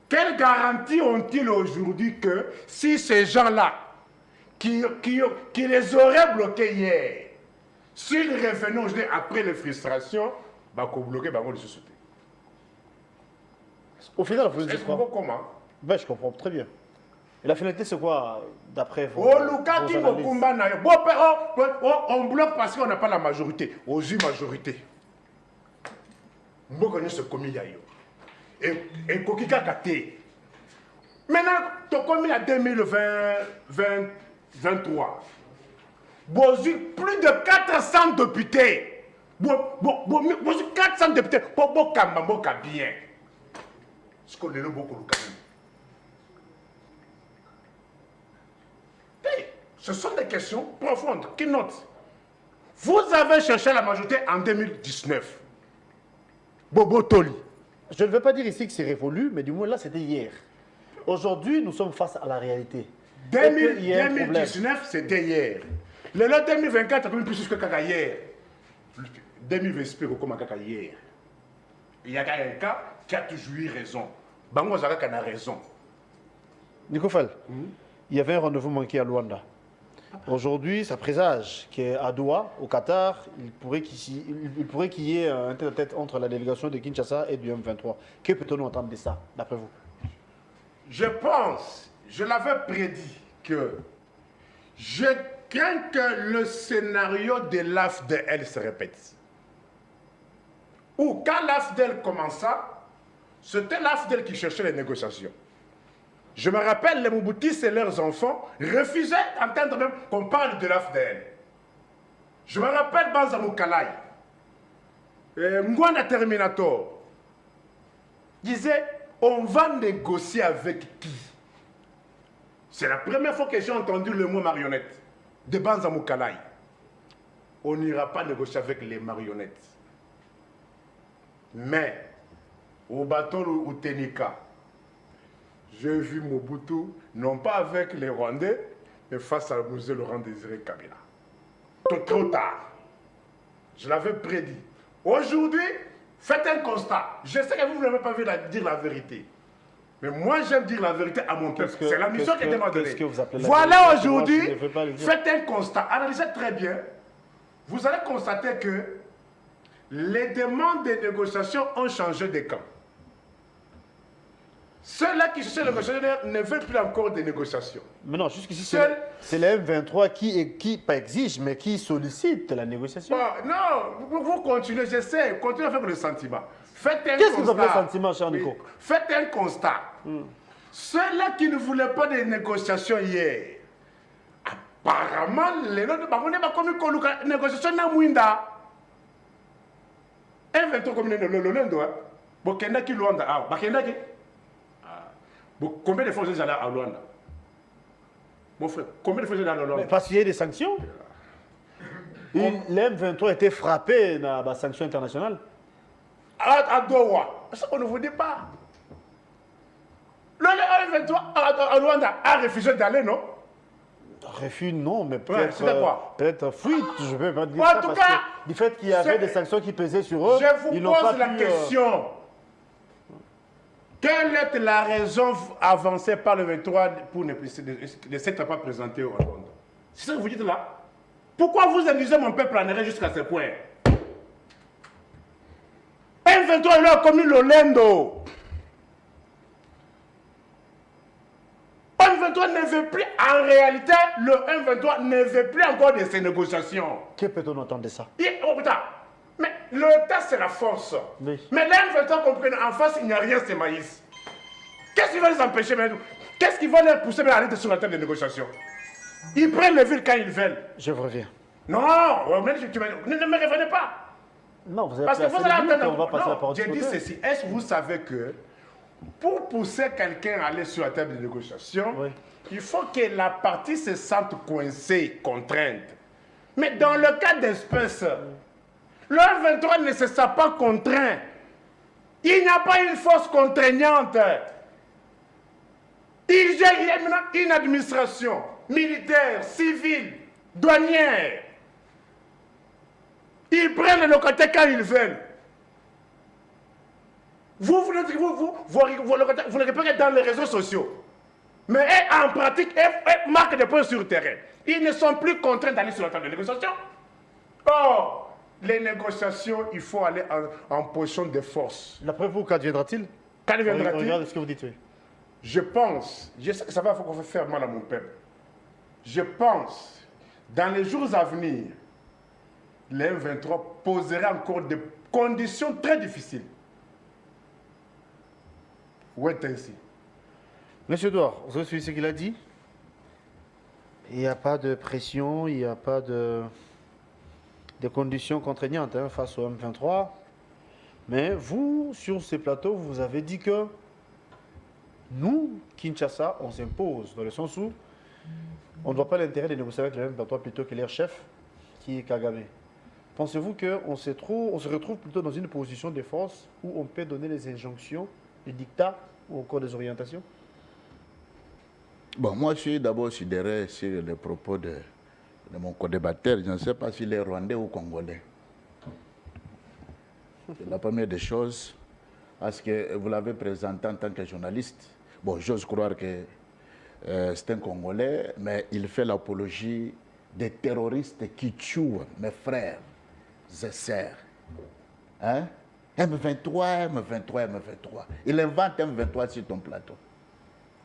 Quelle garantie ont-ils aujourd'hui que si ces gens-là, qui les auraient bloqués hier, s'ils revenaient aujourd'hui après les frustrations, bah qu'on bloquait, bah on les sauter. Au final, vous dites Est-ce quoi? qu'on comment? Ben, je comprends très bien. Et la finalité, c'est quoi, d'après vous? Oh, Luka qui Mokumba na yo. Bon, on bloque parce qu'on n'a pas la majorité. Aux majorité. Moi, je suis commis là. Et Kokika Kate. Maintenant, tu as commis en 2023. Bozu, plus de 400 députés. Bozu, 400 députés. Pour Kambamboka bien. Ce qu'on est là, beaucoup de ce sont des questions profondes qui notent. Vous avez cherché la majorité en 2019. Bobo Toli. Je ne veux pas dire ici que c'est révolu, mais du moins là, c'était hier. Aujourd'hui, nous sommes face à la réalité. 2019, c'était hier. Le lot 2024, c'est plus que caca hier. 2020, comme caca hier. Il y a un cas qui a toujours eu raison. Bango Zaka a raison. Nico Fall, il y avait un rendez-vous manqué à Luanda. Aujourd'hui, ça présage qu'à Doha, au Qatar, il pourrait qu'il y ait un tête-à-tête entre la délégation de Kinshasa et du M23. Que peut-on entendre de ça, d'après vous? Je pense, je l'avais prédit que je crains que le scénario de l'AFDL se répète. Ou quand l'AFDL commença, c'était l'AFDL qui cherchait les négociations. Je me rappelle, les Mouboutis et leurs enfants refusaient d'entendre même qu'on parle de l'AFDL. Je me rappelle Banza Moukalai, Ngwanda Terminator, disait On va négocier avec qui? C'est la première fois que j'ai entendu le mot marionnette. De Banza Moukalai. On n'ira pas négocier avec les marionnettes. Mais, au bateau ou Tenika, j'ai vu Mobutu, non pas avec les Rwandais, mais face à M. Laurent Désiré Kabila. Trop tard. Je l'avais prédit. Aujourd'hui, faites un constat. Je sais que vous n'avez pas vu dire la vérité. Mais moi, j'aime dire la vérité à mon peuple. C'est la mission qui est demandée. Voilà aujourd'hui, faites un constat. Analysez très bien. Vous allez constater que les demandes de négociation ont changé de camp. Ceux-là qui cherchent les négociations ne veulent plus encore des négociations. Mais non, jusqu'ici, c'est les M23 qui, pas exige, mais qui sollicite la négociation. Bon, non, vous continuez, j'essaie, continuez à faire le sentiment. Faites un constat. Qu'est-ce que vous appelez sentiment, cher Nico? Faites un constat. Ceux-là qui ne voulaient pas de négociations hier, apparemment, les autres, on n'est pas comme une négociation na Mwinda. M23 comme le Lendo, bon, Kenda qui Luanda, ah, Kenda qui. Bon, combien de fois vous êtes allé à Luanda? Mon frère, combien de fois vous êtes allé à Luanda? Parce qu'il y a des sanctions. L'M23 a été frappé dans la sanction internationale. À Doha, ça qu'on ne vous dit pas. Le M23 à Luanda a refusé d'aller, non? Refus, non, mais peut-être peut fuite, je ne peux pas dire en ça. Tout parce cas, que du fait qu'il y avait des sanctions qui pesaient sur eux, je vous pose la question. Quelle est la raison avancée par le 23 pour ne s'être pas présenté au Rwanda? C'est ça que vous dites là? Pourquoi vous induisez mon peuple en erreur jusqu'à ce point? M23 est là comme une Lolendo. M23 ne veut plus, en réalité, le M23 ne veut plus encore de ces négociations. Que peut-on entendre de ça? Oh putain, mais l'État c'est la force. Oui. Mais l'M23 comprennent, en face il n'y a rien, c'est maïs. Qu'est-ce qui va les empêcher maintenant? Qu'est-ce qui va les pousser à aller sur la table de négociation? Ils prennent les villes quand ils veulent. Je reviens. Non, ne me revenez pas. Non, vous avez Parce que vous allez entendre. on va passer la parole. J'ai dit ceci. Est-ce que vous savez que pour pousser quelqu'un à aller sur la table de négociation, oui, il faut que la partie se sente coincée, contrainte. Mais dans le cas d'espèce, le 23 ne se sent pas contraint. Il n'y a pas une force contraignante. Il y a une administration militaire, civile, douanière. Ils prennent les locataires quand ils veulent. Vous le répétez dans les réseaux sociaux. Mais en pratique, ils marquent des points sur le terrain. Ils ne sont plus contraints d'aller sur la table de négociation. Or, les négociations, il faut aller en position de force. D'après vous, quand viendra-t-il? Quand viendra-t-il? Regardez ce que vous dites, oui. Je pense, je sais que ça va faire mal à mon peuple. Je pense, dans les jours à venir, les M23 poseraient encore des conditions très difficiles. Où est ainsi? Monsieur Edouard, vous avez suivi ce qu'il a dit? Il n'y a pas de pression, il n'y a pas de conditions contraignantes face au M23. Mais vous, sur ces plateaux, vous avez dit que nous, Kinshasa, on s'impose, dans le sens où on ne voit pas l'intérêt de négocier avec le M23 plutôt que leur chef, qui est Kagame. Pensez-vous qu'on se retrouve plutôt dans une position de force où on peut donner des injonctions, des dictats ou encore des orientations? Bon, moi, je suis d'abord sidéré sur les propos de mon co-débatteur. Je ne sais pas s'il est rwandais ou congolais. C'est la première des choses, parce que vous l'avez présenté en tant que journaliste. Bon, j'ose croire que c'est un Congolais, mais il fait l'apologie des terroristes qui tuent mes frères et sœurs. Hein? M23, M23, M23. Il invente M23 sur ton plateau.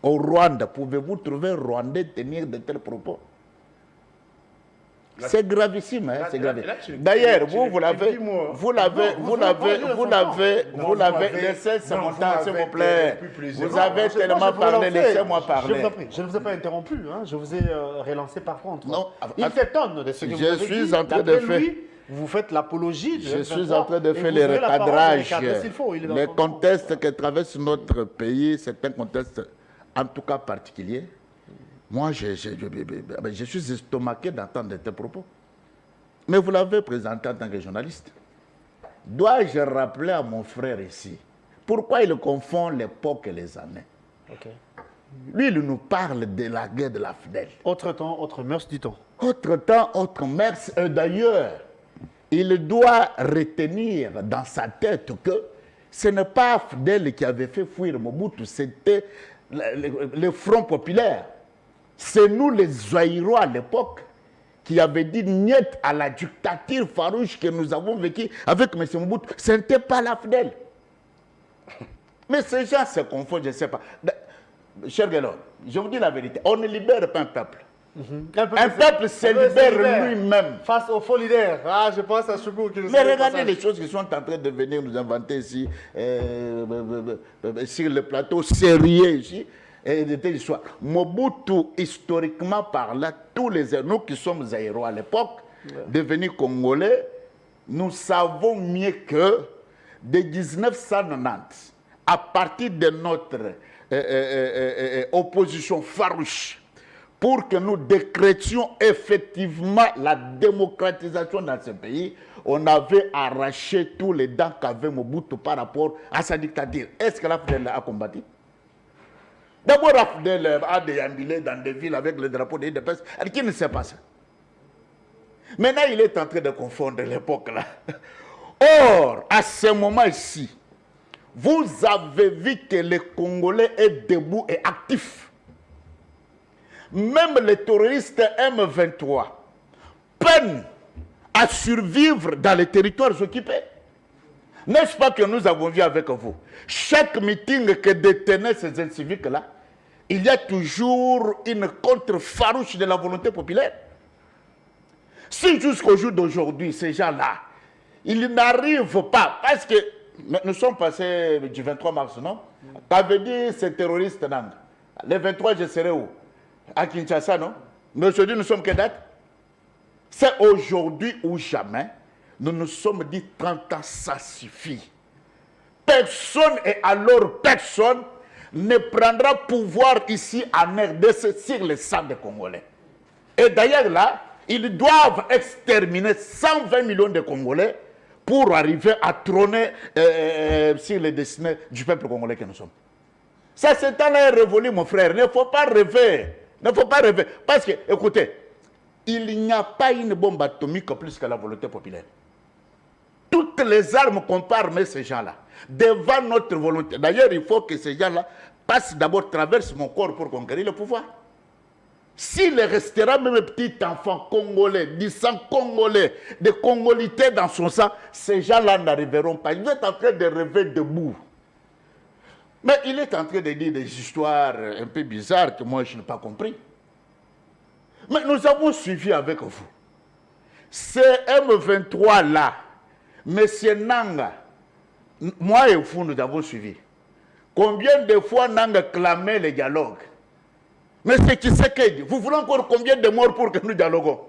Au Rwanda, pouvez-vous trouver un Rwandais tenir de tels propos? C'est gravissime, hein? C'est gravissime. D'ailleurs, vous l'avez laissé ce montant, s'il vous plaît. Vous avez tellement parlé, laissez-moi parler. Je ne vous ai pas interrompu, hein? Je vous ai relancé par contre. Non, il s'étonne de ce que vous avez dit. Je suis en train de faire. vous faites l'apologie de Je suis M23, en train de et faire vous les aurez la parole de recadrages. recadrer s'il faut, il est dans Les son droit. contextes que traverse notre pays, c'est un contexte en tout cas particulier. Moi, je suis estomaqué d'entendre tes propos. Mais vous l'avez présenté en tant que journaliste. Dois-je rappeler à mon frère ici pourquoi il confond l'époque et les années? Ok. Lui, il nous parle de la guerre de la FDEL. Autre temps, autre mœurs, dit-on. Autre temps, autre mœurs. D'ailleurs, il doit retenir dans sa tête que ce n'est pas FDEL qui avait fait fuir Mobutu, c'était le Front populaire. C'est nous, les Zaïrois à l'époque, qui avaient dit niet à la dictature farouche que nous avons vécue avec M. Mobutu. Ce n'était pas la FDEL. Mais ces gens se confondent, je ne sais pas. Cher Guélon, je vous dis la vérité, on ne libère pas un peuple. Un peuple se libère lui-même. Face aux faux leaders. Ah, je pense à Chougou qui nous Mais regardez les choses qui sont en train de venir nous inventer ici, sur le plateau sérieux ici, et de telle histoire. Mobutu, historiquement parlant, tous les nous qui sommes aéros à l'époque, devenus Congolais, nous savons mieux que de 1990, à partir de notre opposition farouche, pour que nous décrétions effectivement la démocratisation dans ce pays, on avait arraché tous les dents qu'avait Mobutu par rapport à sa dictature. Est-ce que la FDEL a combattu? D'abord, la FDEL a déambulé dans des villes avec le drapeau de l'UDPS. Qui ne sait pas ça? Maintenant, il est en train de confondre l'époque là. Or, à ce moment-ci, vous avez vu que le Congolais est debout et actif. Même les terroristes M23 peinent à survivre dans les territoires occupés. N'est-ce pas que nous avons vu avec vous? Chaque meeting que détenaient ces inciviques-là, il y a toujours une contre farouche de la volonté populaire. Si jusqu'au jour d'aujourd'hui, ces gens-là, ils n'arrivent pas, parce que nous sommes passés du 23 mars, non? Qu'avait dit ces terroristes, non? Le 23, je serai où? À Kinshasa, non? Mais aujourd'hui, nous sommes quelle date? C'est aujourd'hui ou jamais. Nous nous sommes dit 30 ans, ça suffit. Personne et alors personne ne prendra pouvoir ici en RDC sur le sang des Congolais. Et d'ailleurs là, ils doivent exterminer 120 millions de Congolais pour arriver à trôner sur les destinées du peuple congolais que nous sommes. Ça, c'est un air révolu, mon frère. Il ne faut pas rêver. Il ne faut pas rêver. Parce que, écoutez, il n'y a pas une bombe atomique plus que la volonté populaire. Toutes les armes qu'on peut armer ces gens-là, devant notre volonté. D'ailleurs, il faut que ces gens-là passent d'abord, traversent mon corps pour conquérir le pouvoir. S'il restera même un petit enfant congolais, du sang congolais, de congolité dans son sang, ces gens-là n'arriveront pas. Ils sont en train de rêver debout. Mais il est en train de dire des histoires un peu bizarres que moi je n'ai pas compris. Mais nous avons suivi avec vous. Ces M23-là, M. Nanga, moi et vous, nous avons suivi. Combien de fois Nanga clamait le dialogue? Mais c'est qui c'est qu'il dit? Vous voulez encore combien de morts pour que nous dialoguons?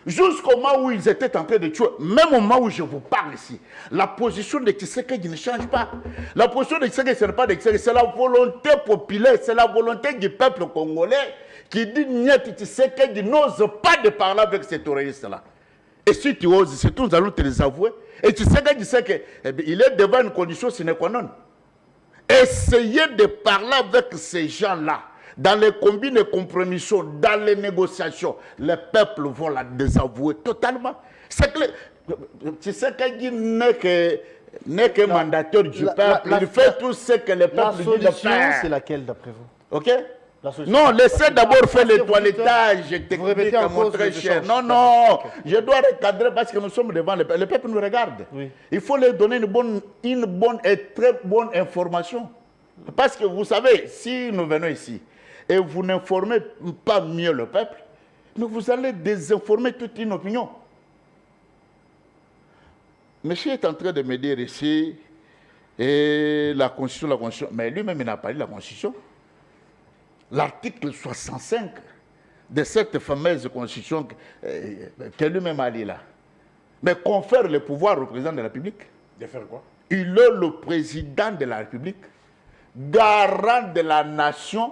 Jusqu'au moment où ils étaient en train de tuer, même au moment où je vous parle ici, la position de Tshisekedi ne change pas. La position de Tshisekedi, ce n'est pas de Tshisekedi, c'est la volonté populaire, c'est la volonté du peuple congolais qui dit Niet Tshisekedi n'ose pas de parler avec ces terroristes-là. Et si tu oses, c'est tout, nous allons te les avouer. Et Tshisekedi sait qu'il est devant une condition sine qua non. Essayez de parler avec ces gens-là. Dans les combines de compromissions, dans les négociations, les peuples vont la désavouer totalement. C'est que Tshisekedi n'est que mandataire du peuple. Il fait tout ce que le peuple dit de faire. La solution, c'est laquelle d'après vous? Ok? Non, laissez d'abord faire le toilettage technique, mon très cher. Non, non, je dois recadrer parce que nous sommes devant le peuple. Le peuple nous regarde. Oui. Il faut leur donner une bonne et très bonne information. Parce que vous savez, si nous venons ici, et vous n'informez pas mieux le peuple, mais vous allez désinformer toute une opinion. Monsieur est en train de me dire ici, et la Constitution, mais lui-même il n'a pas lu la Constitution. L'article 65 de cette fameuse Constitution que lui-même a lu là. mais confère le pouvoir au président de la République. De faire quoi? Il est le président de la République, garant de la nation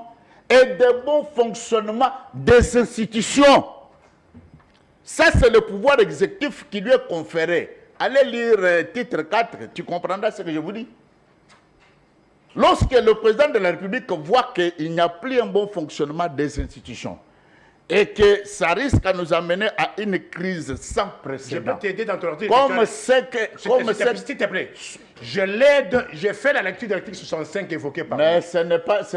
et de bon fonctionnement des institutions. Ça, c'est le pouvoir exécutif qui lui est conféré. Allez lire titre 4, tu comprendras ce que je vous dis. Lorsque le président de la République voit qu'il n'y a plus un bon fonctionnement des institutions et que ça risque à nous amener à une crise sans Je précédent. peux t'aider dans ton article. Comme c'est que... S'il te plaît, je l'aide, j'ai fait la lecture de l'article 65 évoqué par Mais ce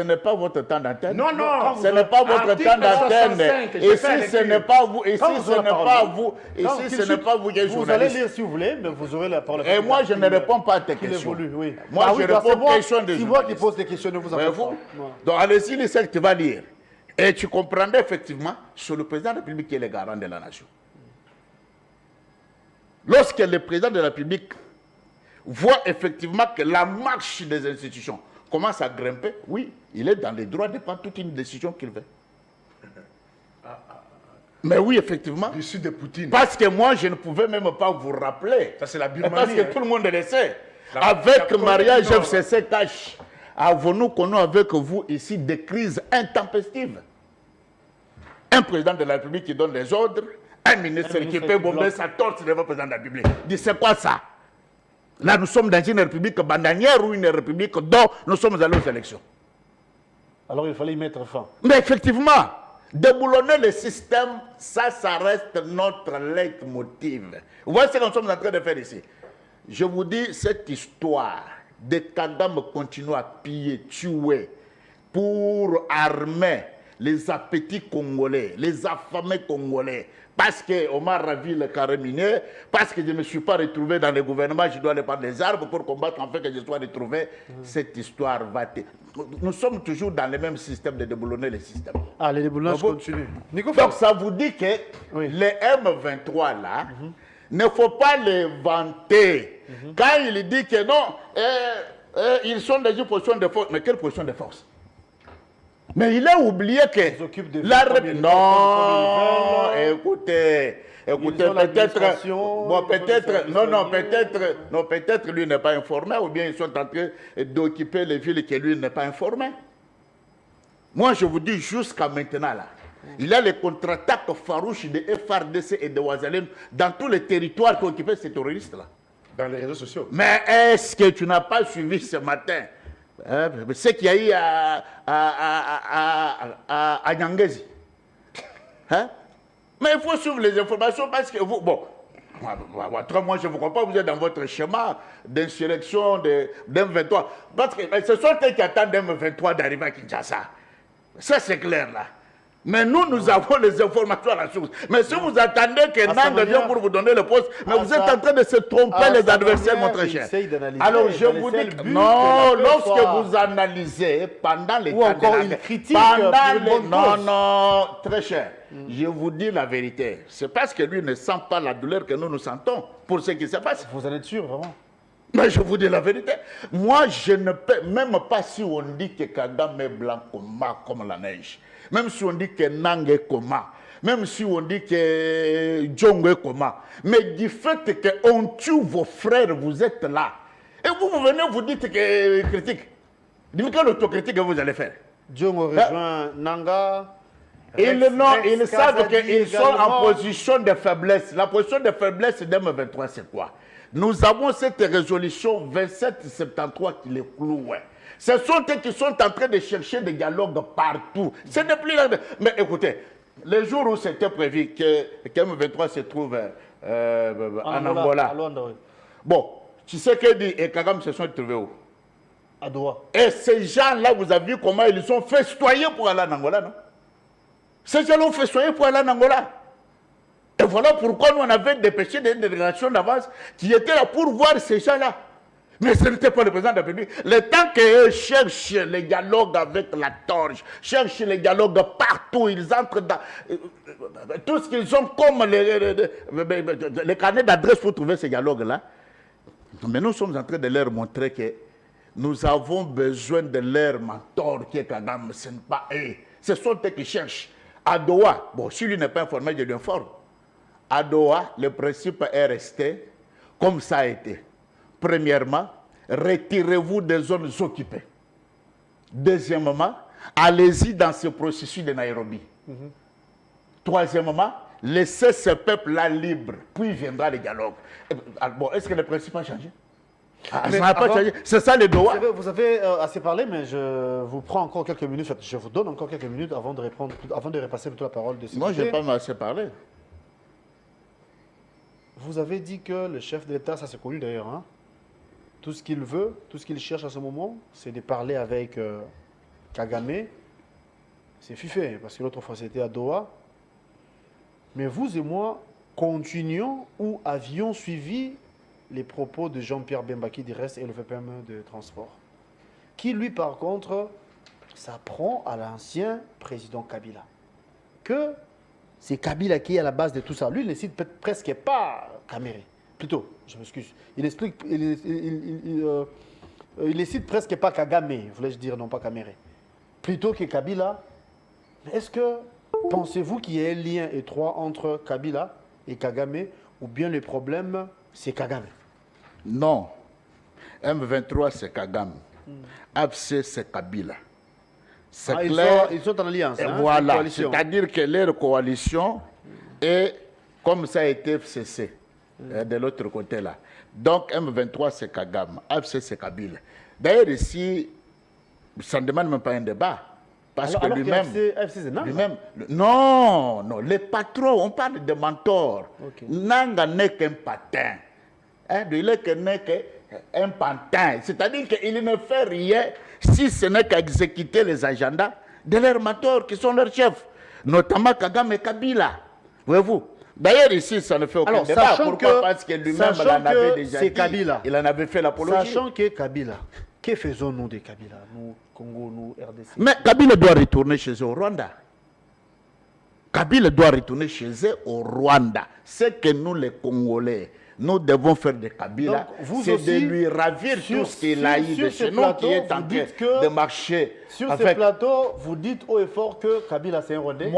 n'est pas votre temps d'antenne. Non, non. Ce n'est pas votre Article temps d'antenne. 65, Ici, ce n'est pas vous. Ici, Quand vous ce aurez n'est la pas parole. vous. Non, Ici, tout ce de n'est suite, pas vous qui êtes Vous allez journaliste. lire si vous voulez, mais vous aurez la parole. Et moi, je ne réponds pas à tes Qu'il questions. évolue, oui. Moi, Ah je oui, parce que réponds aux moi, questions des c'est moi qui journalistes. pose des questions, ne vous en faites Voyez-vous? pas. Donc, allez-y, les celles que tu vas lire. Et tu comprendrais effectivement, sur le président de la République qui est le garant de la nation. Lorsque le président de la République voit effectivement que la marche des institutions commence à grimper, oui, il est dans les droits de prendre toute une décision qu'il veut. Mais oui, effectivement. Du sud de Poutine. Parce que moi, je ne pouvais même pas vous rappeler. Ça, c'est la Parce Birmanie. que hein. tout le monde le sait. La Avec Corée Maria du Nord. FCC Cash, avons-nous connu avec vous ici des crises intempestives? Un président de la République qui donne des ordres, un ministre qui ministre peut qui bomber bloque. sa torse devant le président de la République. Dis, c'est quoi ça? Là, nous sommes dans une république bananière ou une république dont nous sommes allés aux élections. Alors il fallait y mettre fin. Mais effectivement, déboulonner le système, ça reste notre leitmotiv. Vous voyez ce que nous sommes en train de faire ici. Je vous dis, cette histoire de Kagame continue à piller, tuer, pour armer les appétits congolais, les affamés congolais. Parce qu'on m'a ravi le carré minier, parce que je ne me suis pas retrouvé dans le gouvernement, je dois aller prendre des armes pour combattre, en fait que je sois retrouvé. Cette histoire va... Nous sommes toujours dans le même système de déboulonner le système. Ah, les déboulonnages Donc, continuent. Nico, Donc ça vous dit que Oui. les M23 là, ne faut pas les vanter. Quand il dit que non, ils sont dans une position de force. Mais quelle position de force? Mais il a oublié que occupent des la villes comme ils Non, veulent. écoutez, Ils ont peut-être, l'administration, bon, ils font des peut-être, services non, peut-être lui n'est pas informé, ou bien ils sont en train d'occuper les villes que lui n'est pas informé. Moi, je vous dis jusqu'à maintenant là, il y a les contre-attaques farouches de FRDC et de Ouazalène dans tous les territoires qui occupent ces terroristes là. Dans les réseaux sociaux. Mais est-ce que tu n'as pas suivi ce matin ce qu'il y a eu à Nyangezi? Hein? Mais il faut suivre les informations parce que vous... Bon, moi je ne vous comprends pas, vous êtes dans votre schéma d'insurrection d'M23. Parce que ce sont eux qui attendent M23 d'arriver à Kinshasa. Ça c'est clair là. Mais nous avons les informations à la source. Mais si vous attendez que Nang vienne pour vous donner le poste, mais vous êtes en train de se tromper les adversaires, mon très cher. Alors je vous dis, non, lorsque vous analysez pendant les Ou encore il critique non, très cher. Je vous dis la vérité. C'est parce que lui ne sent pas la douleur que nous sentons pour ce qui se passe. Vous en êtes sûr, vraiment? Mais je vous dis la vérité. Moi, je ne peux, même pas si on dit que Kagame est blanc comme la neige. Même si on dit que Nang est comment, même si on dit que Djongo est comment, mais du fait qu'on tue vos frères, vous êtes là. Et vous venez, vous dites que critique. Dites quelle autocritique vous allez faire? Djongo rejoint Nanga. Ils savent qu'ils sont en position de faiblesse. La position de faiblesse d'M23, c'est quoi? Nous avons cette résolution 2773 qui les cloue. Ce sont eux qui sont en train de chercher des dialogues partout. Ce n'est plus là. Mais écoutez, le jour où c'était prévu que M23 se trouve en Angola. À Luanda, oui. Bon, tu sais que dit et Kagame se sont trouvés où? À Doha. Et ces gens-là, vous avez vu comment ils sont festoyés pour aller en Angola, non? Ces gens-là ont festoyé pour aller en Angola. Et voilà pourquoi nous on avait dépêché des délégations d'avance qui étaient là pour voir ces gens-là. Mais ce n'était pas le président de la République. Le temps qu'eux cherchent les dialogues avec la torche, cherchent les dialogues partout, ils entrent dans tout ce qu'ils ont comme les carnets d'adresse pour trouver ces dialogues-là. Mais nous sommes en train de leur montrer que nous avons besoin de leur mentor qui est Kagame. Ce n'est pas eux. Ce sont eux qui cherchent. À Doha, bon, si lui n'est pas informé, je lui informe. à Doha, le principe est resté comme ça a été. Premièrement, retirez-vous des zones occupées. Deuxièmement, allez-y dans ce processus de Nairobi. Troisièmement, laissez ce peuple-là libre, puis viendra le dialogue. Bon, est-ce que le principe a changé? Ça n'a pas changé. C'est ça le Doha. Vous avez assez parlé, mais je vous prends encore quelques minutes. Je vous donne encore quelques minutes avant de répondre, avant de repasser plutôt la parole de Moi, je n'ai pas assez parlé. Vous avez dit que le chef de l'État, ça c'est connu d'ailleurs, hein, tout ce qu'il veut, tout ce qu'il cherche à ce moment, c'est de parler avec Kagame. C'est fait, parce que l'autre fois c'était à Doha. Mais vous et moi continuions ou avions suivi les propos de Jean-Pierre Bemba qui reste et le VPM de transport. Qui lui par contre s'apprend à l'ancien président Kabila. Que c'est Kabila qui est à la base de tout ça. Lui, il ne cite presque pas Kamere. Plutôt, je m'excuse. Il explique, il ne cite presque pas Kagame, voulais-je dire, non pas Kamere. Plutôt que Kabila. Mais est-ce que pensez-vous qu'il y a un lien étroit entre Kabila et Kagame, ou bien le problème, c'est Kagame? Non. M23, c'est Kagame. AFC, c'est Kabila. C'est clair. Ils sont en alliance. Et hein, voilà. C'est-à-dire que leur coalition est comme ça a été FCC, de l'autre côté là. Donc M23, c'est Kagame. AFC, c'est Kabila. D'ailleurs, ici, ça ne demande même pas un débat. Parce que lui-même, non, non, les patrons, on parle de mentors. Okay. Nanga n'est qu'un patin. Hein, il n'est qu'un pantin. C'est-à-dire qu'il ne fait rien si ce n'est qu'exécuter les agendas de leurs mentors qui sont leurs chefs, notamment Kagame et Kabila. Voyez-vous? D'ailleurs, ici, ça ne fait aucun débat. Pourquoi? Parce que lui-même, il en avait déjà dit. Kabila. Il en avait fait l'apologie. Sachant que Kabila, que faisons-nous de Kabila, nous, Congo, nous, RDC? Mais Kabila doit retourner chez eux au Rwanda. Kabila doit retourner chez eux au Rwanda. C'est que nous, les Congolais, nous devons faire de Kabila, c'est de lui ravir tout ce qu'il a eu de chez nous, qui est en train de marcher. Sur ce plateau, vous dites haut et fort que Kabila, c'est un Rwandais?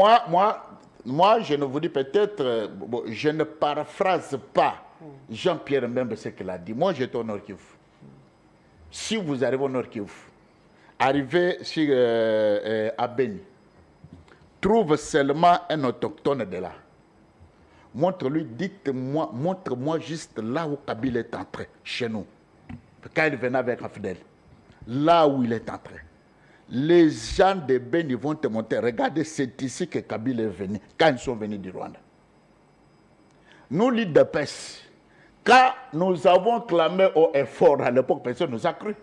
Moi, je ne vous dis peut-être, je ne paraphrase pas Jean-Pierre Mbembe ce qu'il a dit. Moi, j'étais au Nord Kivu. Si vous arrivez au Nord Kivu, arrivez à Beni, trouve seulement un autochtone de là. Montre-lui, dites-moi, montre-moi juste là où Kabila est entré, chez nous. Quand il venait avec Afdel, là où il est entré. Les gens de Beni vont te montrer. Regardez, c'est ici que Kabila est venu, quand ils sont venus du Rwanda. Nous, l'IDPS, quand nous avons clamé au effort à l'époque, personne ne nous a cru.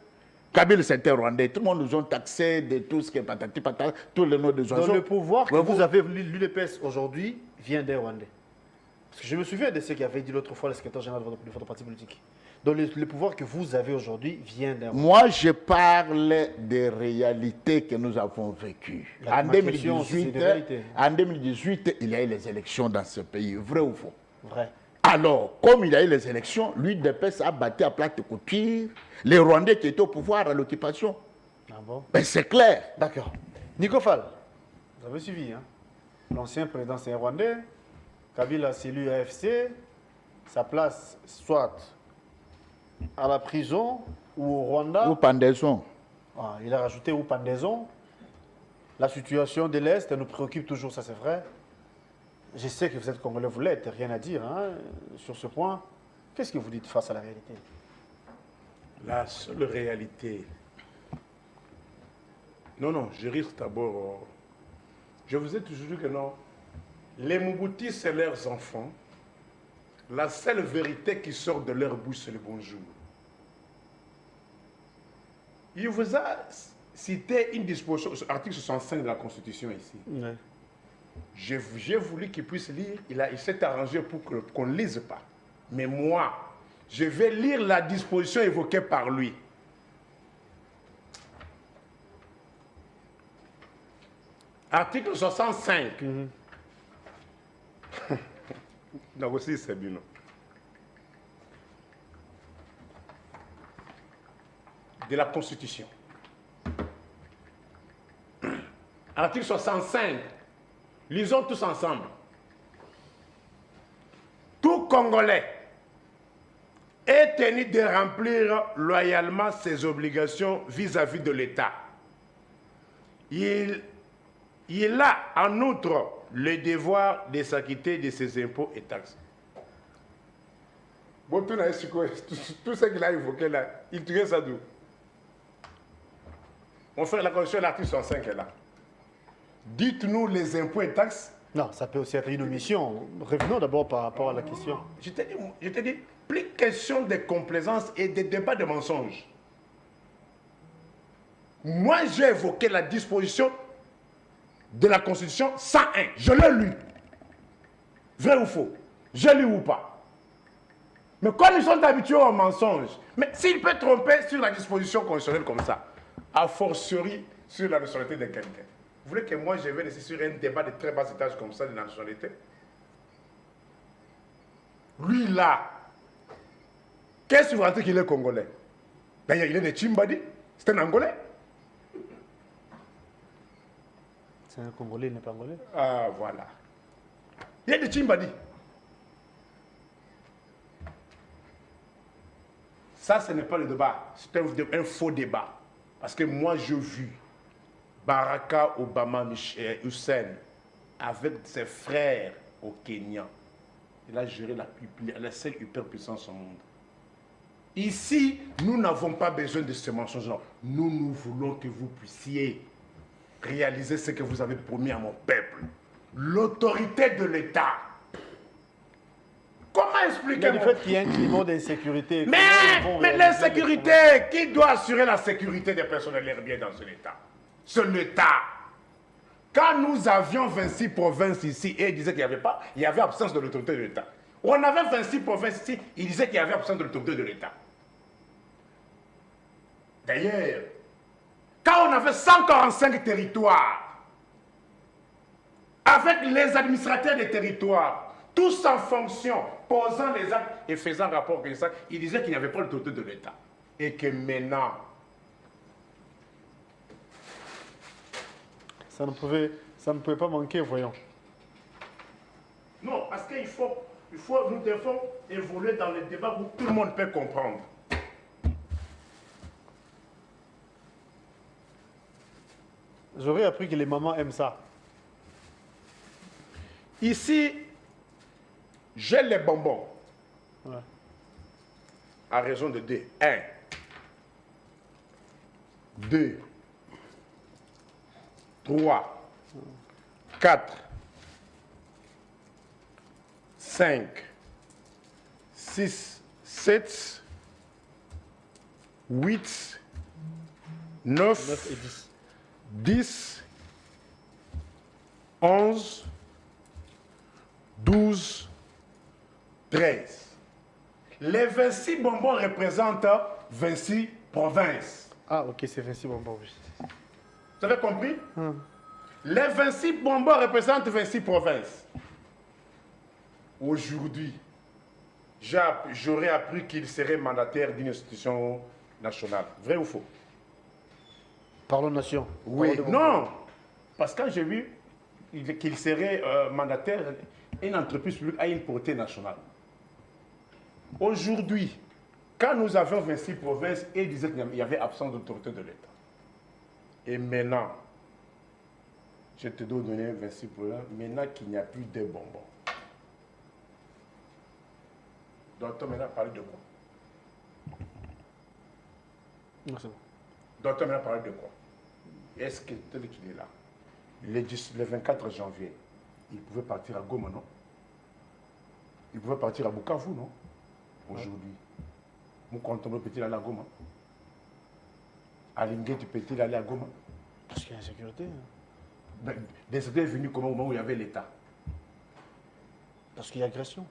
Kabila, c'était Rwandais. Tout le monde nous a taxé de tout ce qui est patati patata, tous les noms des oiseaux. Donc le pouvoir que vous avez, l'UDPS aujourd'hui, vient des Rwandais. Parce que je me souviens de ce qu'avait dit l'autre fois le secrétaire général de votre parti politique. Donc le pouvoir que vous avez aujourd'hui vient d'un Rwandais. Moi, je parle des réalités que nous avons vécues. En 2018, il y a eu les élections dans ce pays. Vrai ou faux? Vrai. Alors, comme il y a eu les élections, l'UDPS a battu à plate couture les Rwandais qui étaient au pouvoir à l'occupation. Ah bon? Ben, c'est clair. D'accord. Nico Fall, vous avez suivi, hein? L'ancien président, c'est un Rwandais. Kabila, c'est l'UAFC. Sa place, soit à la prison ou au Rwanda. Ou pendaison. Ah, il a rajouté ou pendaison. La situation de l'Est nous préoccupe toujours, ça c'est vrai. Je sais que vous êtes Congolais, vous l'êtes, rien à dire hein, sur ce point. Qu'est-ce que vous dites face à la réalité? La seule réalité. Non, je risque d'abord. Je vous ai toujours dit que non. Les Mobutis, c'est leurs enfants. La seule vérité qui sort de leur bouche, c'est le bonjour. Il vous a cité une disposition, article 65 de la Constitution ici. Ouais. J'ai voulu qu'il puisse lire, il s'est arrangé pour qu'on ne lise pas. Mais moi, je vais lire la disposition évoquée par lui. Article 65. Donc aussi, c'est bien. De la Constitution. Article 65. Lisons tous ensemble. Congolais est tenu de remplir loyalement ses obligations vis-à-vis de l'État. Il a en outre le devoir de s'acquitter de ses impôts et taxes. Bon, tout ce qu'il a évoqué là, il tirait ça d'où? On fait la condition de l'article 65 est là. Dites-nous les impôts et taxes. Non, ça peut aussi être une omission. Revenons d'abord par rapport à la question. Je te dis, plus question de complaisance et de débat de mensonges. Moi, j'ai évoqué la disposition de la Constitution 101. Je l'ai lu. Vrai ou faux? J'ai lu ou pas? Mais quand ils sont habitués aux mensonges, mais s'il peut tromper sur la disposition constitutionnelle comme ça, a fortiori sur la nationalité de quelqu'un. Vous voulez que moi je vienne ici sur un débat de très bas étage comme ça de la nationalité? Lui là, qu'est-ce que vous pensez qu'il est congolais? D'ailleurs, il est de Chimbadi, c'est un Angolais. C'est un Congolais, il n'est pas Angolais. Ah voilà. Il est de Chimbadi. Ça, ce n'est pas le débat, c'est un faux débat. Parce que moi, j'ai vu Baraka Obama Hussein avec ses frères au Kenya. Il a géré la seule hyperpuissance au monde. Ici, nous n'avons pas besoin de ces mensonges-là. Nous voulons que vous puissiez réaliser ce que vous avez promis à mon peuple. L'autorité de l'État. Comment expliquer Le fait qu'il y ait un climat d'insécurité. Mais l'insécurité, qui doit assurer la sécurité des personnels herbiers dans ce État? C'est l'État. Quand nous avions 26 provinces ici, et ils disaient qu'il y avait absence de l'autorité de l'État. On avait 26 provinces ici, ils disaient qu'il y avait absence de l'autorité de l'État. D'ailleurs, quand on avait 145 territoires, avec les administrateurs des territoires, tous en fonction, posant les actes et faisant rapport comme ça, il disait qu'il n'y avait pas l'autorité de l'État. Et que maintenant, ça ne pouvait pas manquer, voyons. non, parce qu'il nous devons évoluer dans le débat où tout le monde peut comprendre. J'aurais appris que les mamans aiment ça. Ici, j'ai les bonbons. Ouais. À raison de 2. 1, 2, 3, 4, 5, 6, 7, 8, 9, 9 et 10. 10, 11, 12, 13. Les 26 bonbons représentent 26 provinces. Ah, ok, c'est 26 bonbons. Vous avez compris? Les 26 bonbons représentent 26 provinces. Aujourd'hui, j'aurais appris qu'il serait mandataire d'une institution nationale. Vrai ou faux? Parlons nation. Oui. Parlons de Non. Parce que quand j'ai vu qu'il serait mandataire, une entreprise publique a une portée nationale. Aujourd'hui, quand nous avions 26 provinces, ils disaient qu'il y avait absence d'autorité de l'État. Et maintenant, je te dois donner 26 provinces, maintenant qu'il n'y a plus de bonbons. Doit-on maintenant parler de quoi? Non, c'est bon. Doit-on maintenant parler de quoi? Est-ce que tel qu'il est là, le 24 janvier, il pouvait partir à Goma, non? Il pouvait partir à Bukavu, non? Aujourd'hui. Mon comptable peut-il aller à Goma? Alingué, tu peux-il aller à Goma? Parce qu'il y a l'insécurité. Ben, l'insécurité est venue comment au moment où il y avait l'État? Parce qu'il y a agression.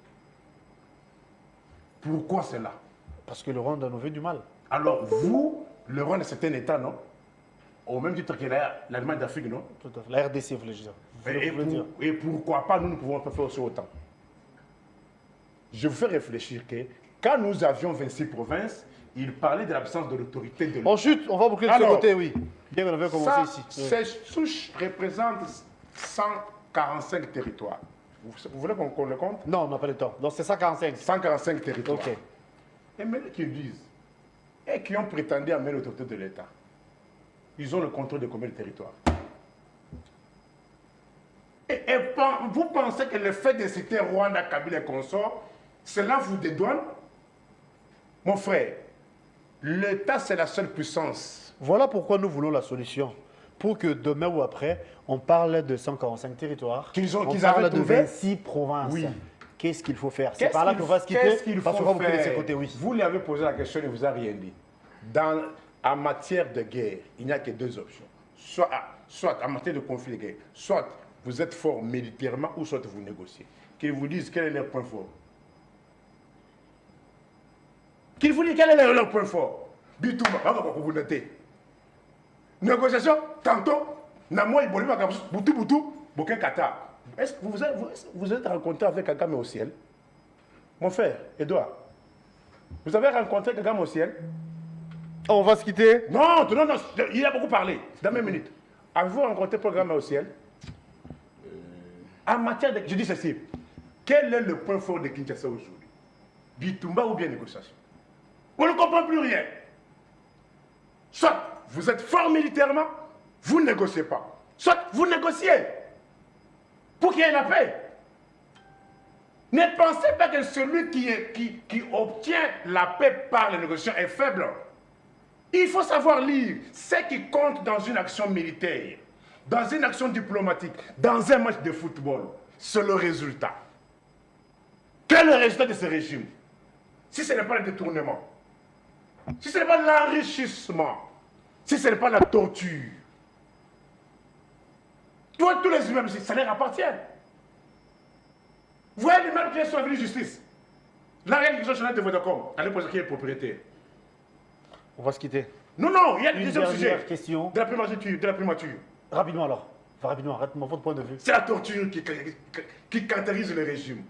Pourquoi cela? Parce que le Rwanda nous veut du mal. Alors, vous, le Rwanda, c'est un État, non? Au même titre que l'Allemagne d'Afrique, non? Tout à fait. La RDC, vous voulez dire. Et pourquoi pas, nous ne pouvons pas faire aussi autant? Je vous fais réfléchir que quand nous avions 26 provinces, il parlait de l'absence de l'autorité de l'État. On chute, on va boucler de ce Alors, côté, oui. Bien qu'on avait commencé ça, ici. ces souches représentent 145 territoires. Vous voulez qu'on le compte? Non, on n'a pas le temps. Donc c'est 145. 145 territoires. Ok. Et maintenant qu'ils disent, et qui ont prétendu amener l'autorité de l'État, ils ont le contrôle de combien de territoires? Et vous pensez que le fait de citer Rwanda, Kabila et consorts, cela vous dédouane? Mon frère, l'État c'est la seule puissance. Voilà pourquoi nous voulons la solution. Pour que demain ou après, on parle de 145 territoires, on parle de 26 provinces. Oui. Qu'est-ce qu'il faut faire? C'est par là qu'on va se quitter. Parce qu'on va vous laisser côté, oui. Vous lui avez posé la question et il ne vous a rien dit. En matière de guerre, il n'y a que deux options. Soit en matière de conflit de guerre, soit vous êtes fort militairement ou soit vous négociez. Qu'ils vous disent quel est leur point fort. Qu'ils vous disent quel est leur point fort. Bitouma, vous notez. Négociation, tantôt, Namoy Bolima, Boutou Boutou, Bouquin Qatar. Est-ce que vous êtes rencontré avec Kagame au ciel? Mon frère, Edouard, vous avez rencontré Kagame au ciel? On va se quitter. Non, il a beaucoup parlé. Dans mes minutes. Avez-vous rencontré Kagame au ciel? En matière de... Je dis ceci. Quel est le point fort de Kinshasa aujourd'hui? Bitumba ou bien négociation? On ne comprend plus rien. Soit vous êtes fort militairement, vous ne négociez pas. Soit vous négociez pour qu'il y ait la paix. Ne pensez pas que celui qui obtient la paix par les négociations est faible. Il faut savoir lire ce qui compte dans une action militaire, dans une action diplomatique, dans un match de football. C'est le résultat. Quel est le résultat de ce régime? Si ce n'est pas le détournement, si ce n'est pas l'enrichissement, si ce n'est pas la torture, tous les immeubles, ça leur appartient. Vous voyez l'immeuble qui est sur la ville de justice. La réalisation nationale de Vodacom, allez poser qui est propriétaire. On va se quitter. Non, il y a Une des autres sujets. dernière question. De la primature. Rapidement alors. Enfin, rapidement, arrête-moi votre point de vue. C'est la torture qui caractérise le régime.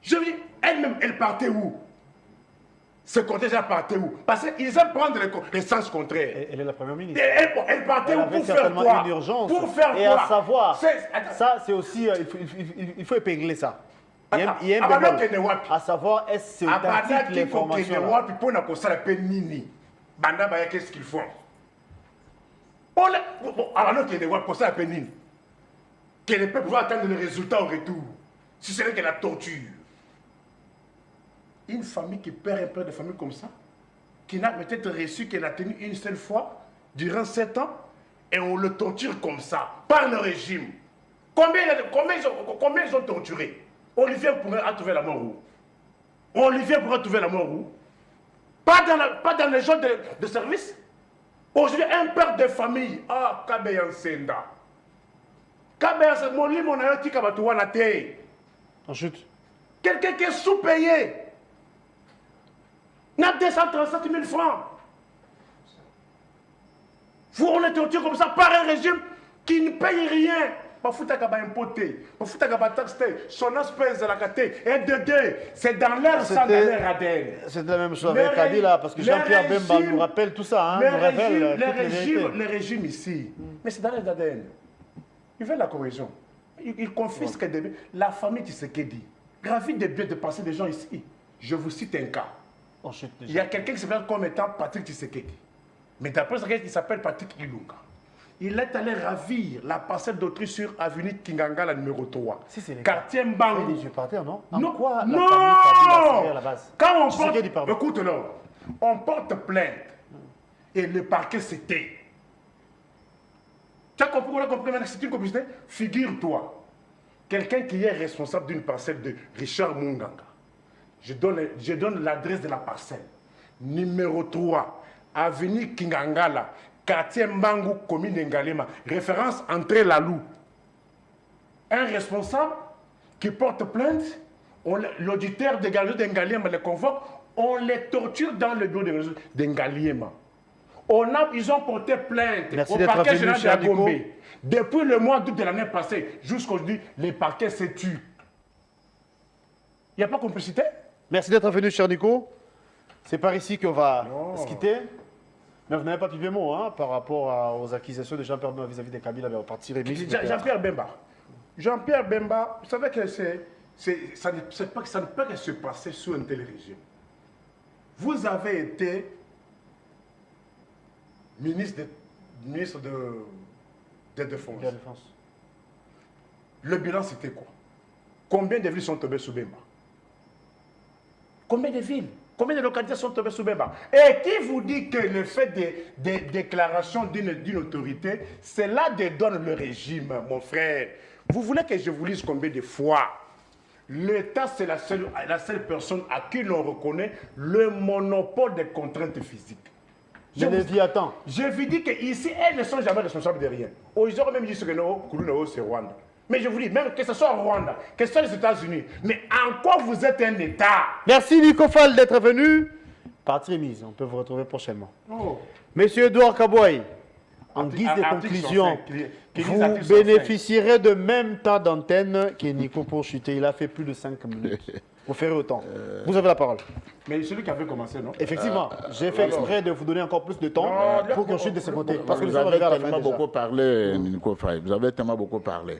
Je dis, elle-même, elle partait où? Ce contingent partait où? Parce qu'ils aiment prendre les sens contraires. Elle est la première ministre. Elle partait où pour faire certainement quoi? une urgence. Pour faire et quoi? à savoir, Attends. ça c'est aussi, il faut épingler ça. Il y a un bémol. À savoir, est-ce que c'est authentique l'information là? Qu'est-ce qu'ils font? Que les peuples vont attendre le résultat au retour. Si ce n'est que la torture. Une famille qui perd un père de famille comme ça, qui n'a peut-être reçu, qu'elle a tenu une seule fois durant 7 ans, et on le torture comme ça, par le régime. Combien ils ont torturé? Olivier pourrait trouver la mort où? Olivier pourrait trouver la mort où? Pas dans les gens de service. Aujourd'hui, un père de famille, Kabeyan Senda. Kabeyan Senda, mon lit, mon aïe, Tikabatuana Te. Ensuite. Quelqu'un qui est sous-payé. N'a 237 000 francs. Vous, on est torturé comme ça par un régime qui ne paye rien. Son espèce de la caté. Et c'est dans leur sang, dans leur ADN. C'est la même chose avec Kabila, parce que Jean-Pierre Bemba nous rappelle tout ça. Hein, nous rappelle le régime ici, mais c'est dans leur ADN. Ils veulent la cohésion. Ils confisquent des biens. La famille Tshisekedi gravite des biens de passer des gens ici. Je vous cite un cas. Il y a quelqu'un qui s'appelle comme étant Patrick Tshisekedi. Mais d'après ce qu'il s'appelle Patrick Ilunga. Il est allé ravir la parcelle d'autrui sur avenue Kinganga, la numéro 3. Si c'est quartier Mbangu. Les usurpateurs, non? Non, quoi non. La famille Kabila à la base? Quand on porte... Écoute-le. On porte plainte. Et le parquet s'était. Tu as compris, on a compris maintenant que c'est une complicité? Figure-toi, quelqu'un qui est responsable d'une parcelle de Richard Munganga. Je donne l'adresse de la parcelle. Numéro 3, avenue Kingangala, quartier Mbangu, commune d'Ngalema. Référence Entrée Lalou. Un responsable qui porte plainte, l'auditeur de d'Ngalema les convoque, on les torture dans le bureau d'Ngalema. Ils ont porté plainte au parquet général de la Gombe. Depuis le mois d'août de l'année passée, jusqu'aujourd'hui, les parquets se tuent. Il n'y a pas de complicité? Merci d'être venu, cher Nico. C'est par ici qu'on va se quitter. Mais vous n'avez pas pipé mot par rapport aux accusations de Jean-Pierre Bemba vis-à-vis de Kabila, mais au parti Rémi. Jean-Pierre Bemba. Jean-Pierre Bemba, vous savez que ça ne peut pas se passer sous un tel régime. Vous avez été ministre de Défense. Le bilan, c'était quoi? Combien de villes sont tombées sous Bemba? Combien de villes? Combien de localités sont tombées sous Bemba? Et qui vous dit que le fait des déclarations d'une autorité, cela dédonne le régime, mon frère? Vous voulez que je vous lise combien de fois? L'État, c'est la seule personne à qui l'on reconnaît le monopole des contraintes physiques. Je vous dis qu'ici, elles ne sont jamais responsables de rien. Ils auraient même dit que c'est Rwanda. Mais je vous dis, même que ce soit Rwanda, que ce soit les États-Unis, mais en quoi vous êtes un État? Merci Nico Fall d'être venu. Partie remise, on peut vous retrouver prochainement. Monsieur Edouard Kabouaï, en guise de conclusion, vous bénéficierez de même temps d'antenne que Nico pour chuter. Il a fait plus de 5 minutes. Vous ferez autant. Vous avez la parole. Mais celui qui avait commencé, non? Effectivement, j'ai fait exprès de vous donner encore plus de temps pour qu'on chute de ce côté. Parce que vous avez tellement beaucoup parlé, Nico Faye. Vous avez tellement beaucoup parlé.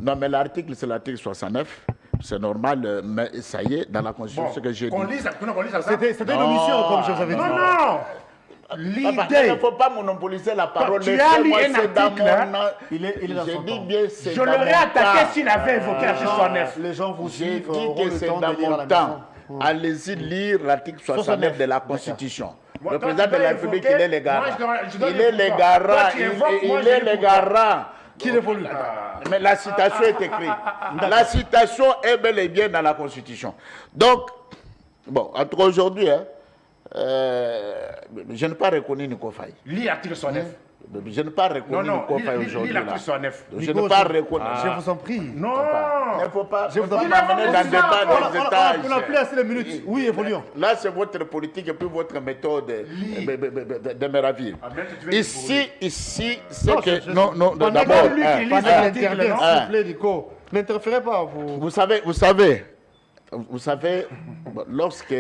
Non, mais l'article, c'est l'article 69. C'est normal, mais ça y est, dans la Constitution, ce que j'ai dit. C'était une omission, comme je vous avais dit. Non. L'idée. Il ne faut pas monopoliser la parole. Tu as lu un article. Il est dans son temps. Je l'aurais attaqué s'il avait évoqué l'article 69. Les gens vous J'ai suivent. dit que c'est dans mon temps. Allez-y lire l'article 69 de la Constitution. Le président de la République, il est le garant. Il est le garant. Il est le garant. Qui évolue? Mais la citation est écrite. La citation est bel et bien dans la Constitution. Donc, bon, en tout cas aujourd'hui, je n'ai pas reconnu Nico Faye. Lis l'article 69. Je n'ai pas reconnu Nico Faye aujourd'hui. Lis l'article 69. Je n'ai pas reconnu. Je vous en prie. Non. Il ne faut pas Je vous en prie. m'amener dans le débat des étages. On n'a plus assez de minutes. Oui, évoluons. Là, c'est votre politique et puis votre méthode de me ravir. Ici, c'est que... Non, d'abord... Pendant l'interview, s'il vous plaît, Nico, n'interférez pas, vous. Vous savez, lorsque...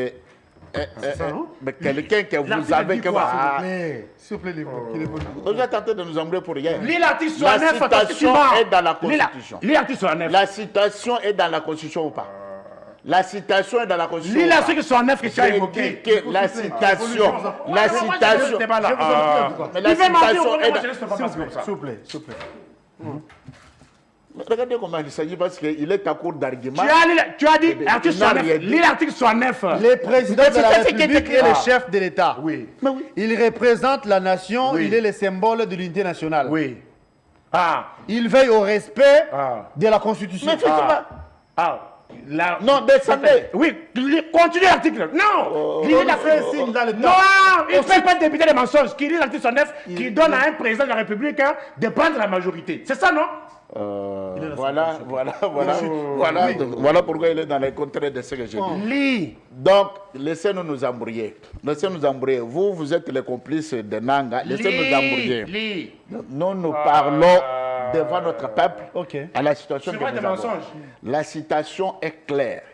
mais quelqu'un que vous avez... S'il vous plaît, Nico. Vous êtes en train de nous embrouiller pour rien. Lis l'article 69. La citation est dans la Constitution. Lis l'article 69. La citation est dans la Constitution ou pas? La citation est dans la Constitution. Lis l'article 69 que tu as évoqué. La citation. Mais la citation est dans... S'il vous plaît. Regardez comment il s'agit parce qu'il est à court d'arguments. Tu as dit l'article 69. Lis l'article 69. Le président de la République est le chef de l'État. Oui. Il représente la nation, il est le symbole de l'unité nationale. Oui. Il veille au respect de la Constitution. Non, descendez. Oui, continue l'article. Non. Il a fait signe dans le temps. Non, il ne fait pas débuter les mensonges. Qui lit l'article 69 qui donne à un président de la République de prendre la majorité. C'est ça, non? Voilà pourquoi il est dans les contraires de ce que j'ai dit. Lis. Donc, laissez-nous nous embrouiller. Vous êtes les complices de Nanga. Laissez-nous embrouiller. Lis. Nous parlons devant notre peuple à la situation que nous avons. Mensonges. La citation est claire.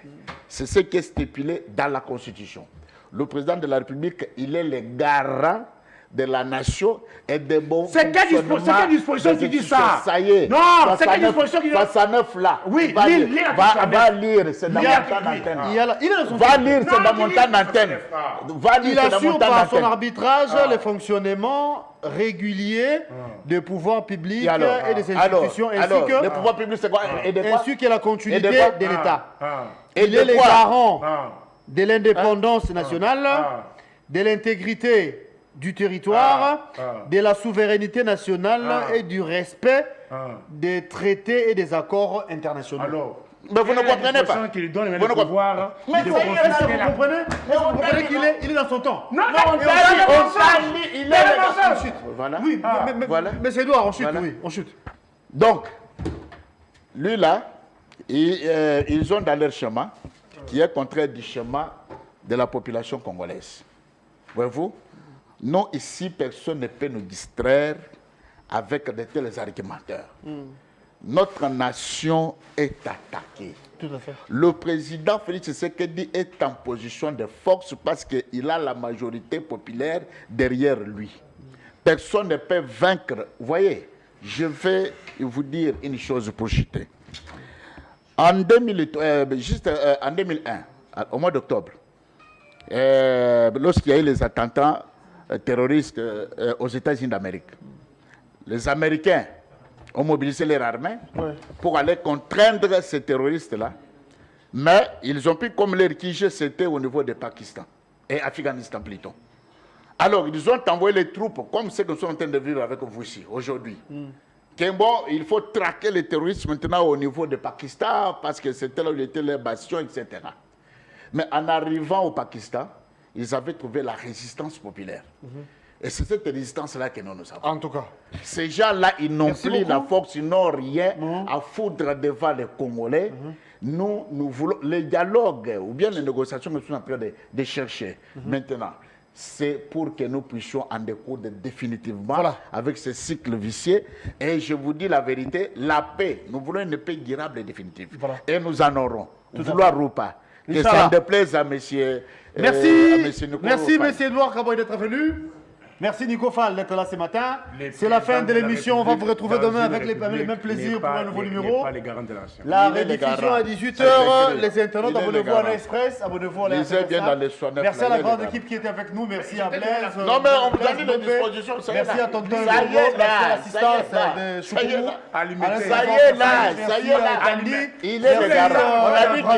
C'est ce qui est stipulé dans la Constitution. Le président de la République, il est le garant de la nation et des bons c'est quelle disposition qui dit ça? Ça y est. Non, c'est quelle disposition qui dit ça? 69 là. Oui, va lire, c'est dans mon temps d'antenne. Va lire, c'est dans mon temps d'antenne. Il assure par son arbitrage le fonctionnement régulier des pouvoirs publics et des institutions les pouvoirs publics, c'est quoi? Ainsi que la continuité de l'État. Il est le garant de l'indépendance nationale, de l'intégrité du territoire, de la souveraineté nationale et du respect des traités et des accords internationaux. Alors, mais vous ne comprenez pas. Vous ne comprenez qu'il est dans son temps. Non, il est voilà. Oui, mais c'est Edouard, on chute. Donc, lui là, ils ont dans leur chemin, qui est contraire du chemin de la population congolaise. Voyez-vous? Non, ici, personne ne peut nous distraire avec de tels argumentaires. notre nation est attaquée. Tout à fait. Le président Félix Tshisekedi est en position de force parce qu'il a la majorité populaire derrière lui. Personne ne peut vaincre. Vous voyez, je vais vous dire une chose pour chuter. En 2001, au mois d'octobre, lorsqu'il y a eu les attentats terroristes aux États-Unis d'Amérique, les Américains ont mobilisé leur armée pour aller contraindre ces terroristes-là. Mais ils ont pris comme leur QG, c'était au niveau du Pakistan et Afghanistan plutôt. Alors, ils ont envoyé les troupes, comme ce que nous sommes en train de vivre avec vous ici, aujourd'hui. Bon, il faut traquer les terroristes maintenant au niveau du Pakistan, parce que c'était là où étaient les bastions, etc. Mais en arrivant au Pakistan, ils avaient trouvé la résistance populaire. Et c'est cette résistance-là que nous avons. En tout cas. Ces gens-là, ils n'ont Merci plus beaucoup. la force, ils n'ont rien à foutre devant les Congolais. Nous voulons les dialogues ou bien les négociations que nous sommes en train de chercher maintenant. C'est pour que nous puissions en découdre définitivement avec ce cycle vicieux. Et je vous dis la vérité, la paix, nous voulons une paix durable et définitive. Et nous en aurons, vouloir ou pas. Que ça ne déplaise à monsieur. Merci, Nico merci Fall. monsieur Edouard Kaboy d'être venu. Merci Nico Fall d'être là ce matin. Les C'est la fin de présidents l'émission. On va vous retrouver dans demain une avec les république mêmes plaisirs n'est pour pas un nouveau les- numéro. n'est pas les garants de la nation. La Il est le rediffusion garant. à Ça, 18h. c'est écrit. Les internautes, Il est le abonnez-vous à garant. l'Express. Abonnez-vous à la Lisez bien dans les soins neufs, Merci là, à la il est grande le garant. équipe qui était avec nous. Merci à Blaise. Non, mais on vous a Blaise mis les Bobé. dispositions, ça y est Merci là. à Tonton Ça y Hugo. est Merci là, à l'assistance ça y est là. de Ça y est Choukou. là. Alimenter. Alain Ça y Savon, est là, merci ça y est là. à Andy. Il est le Merci garant. On a dit qu'il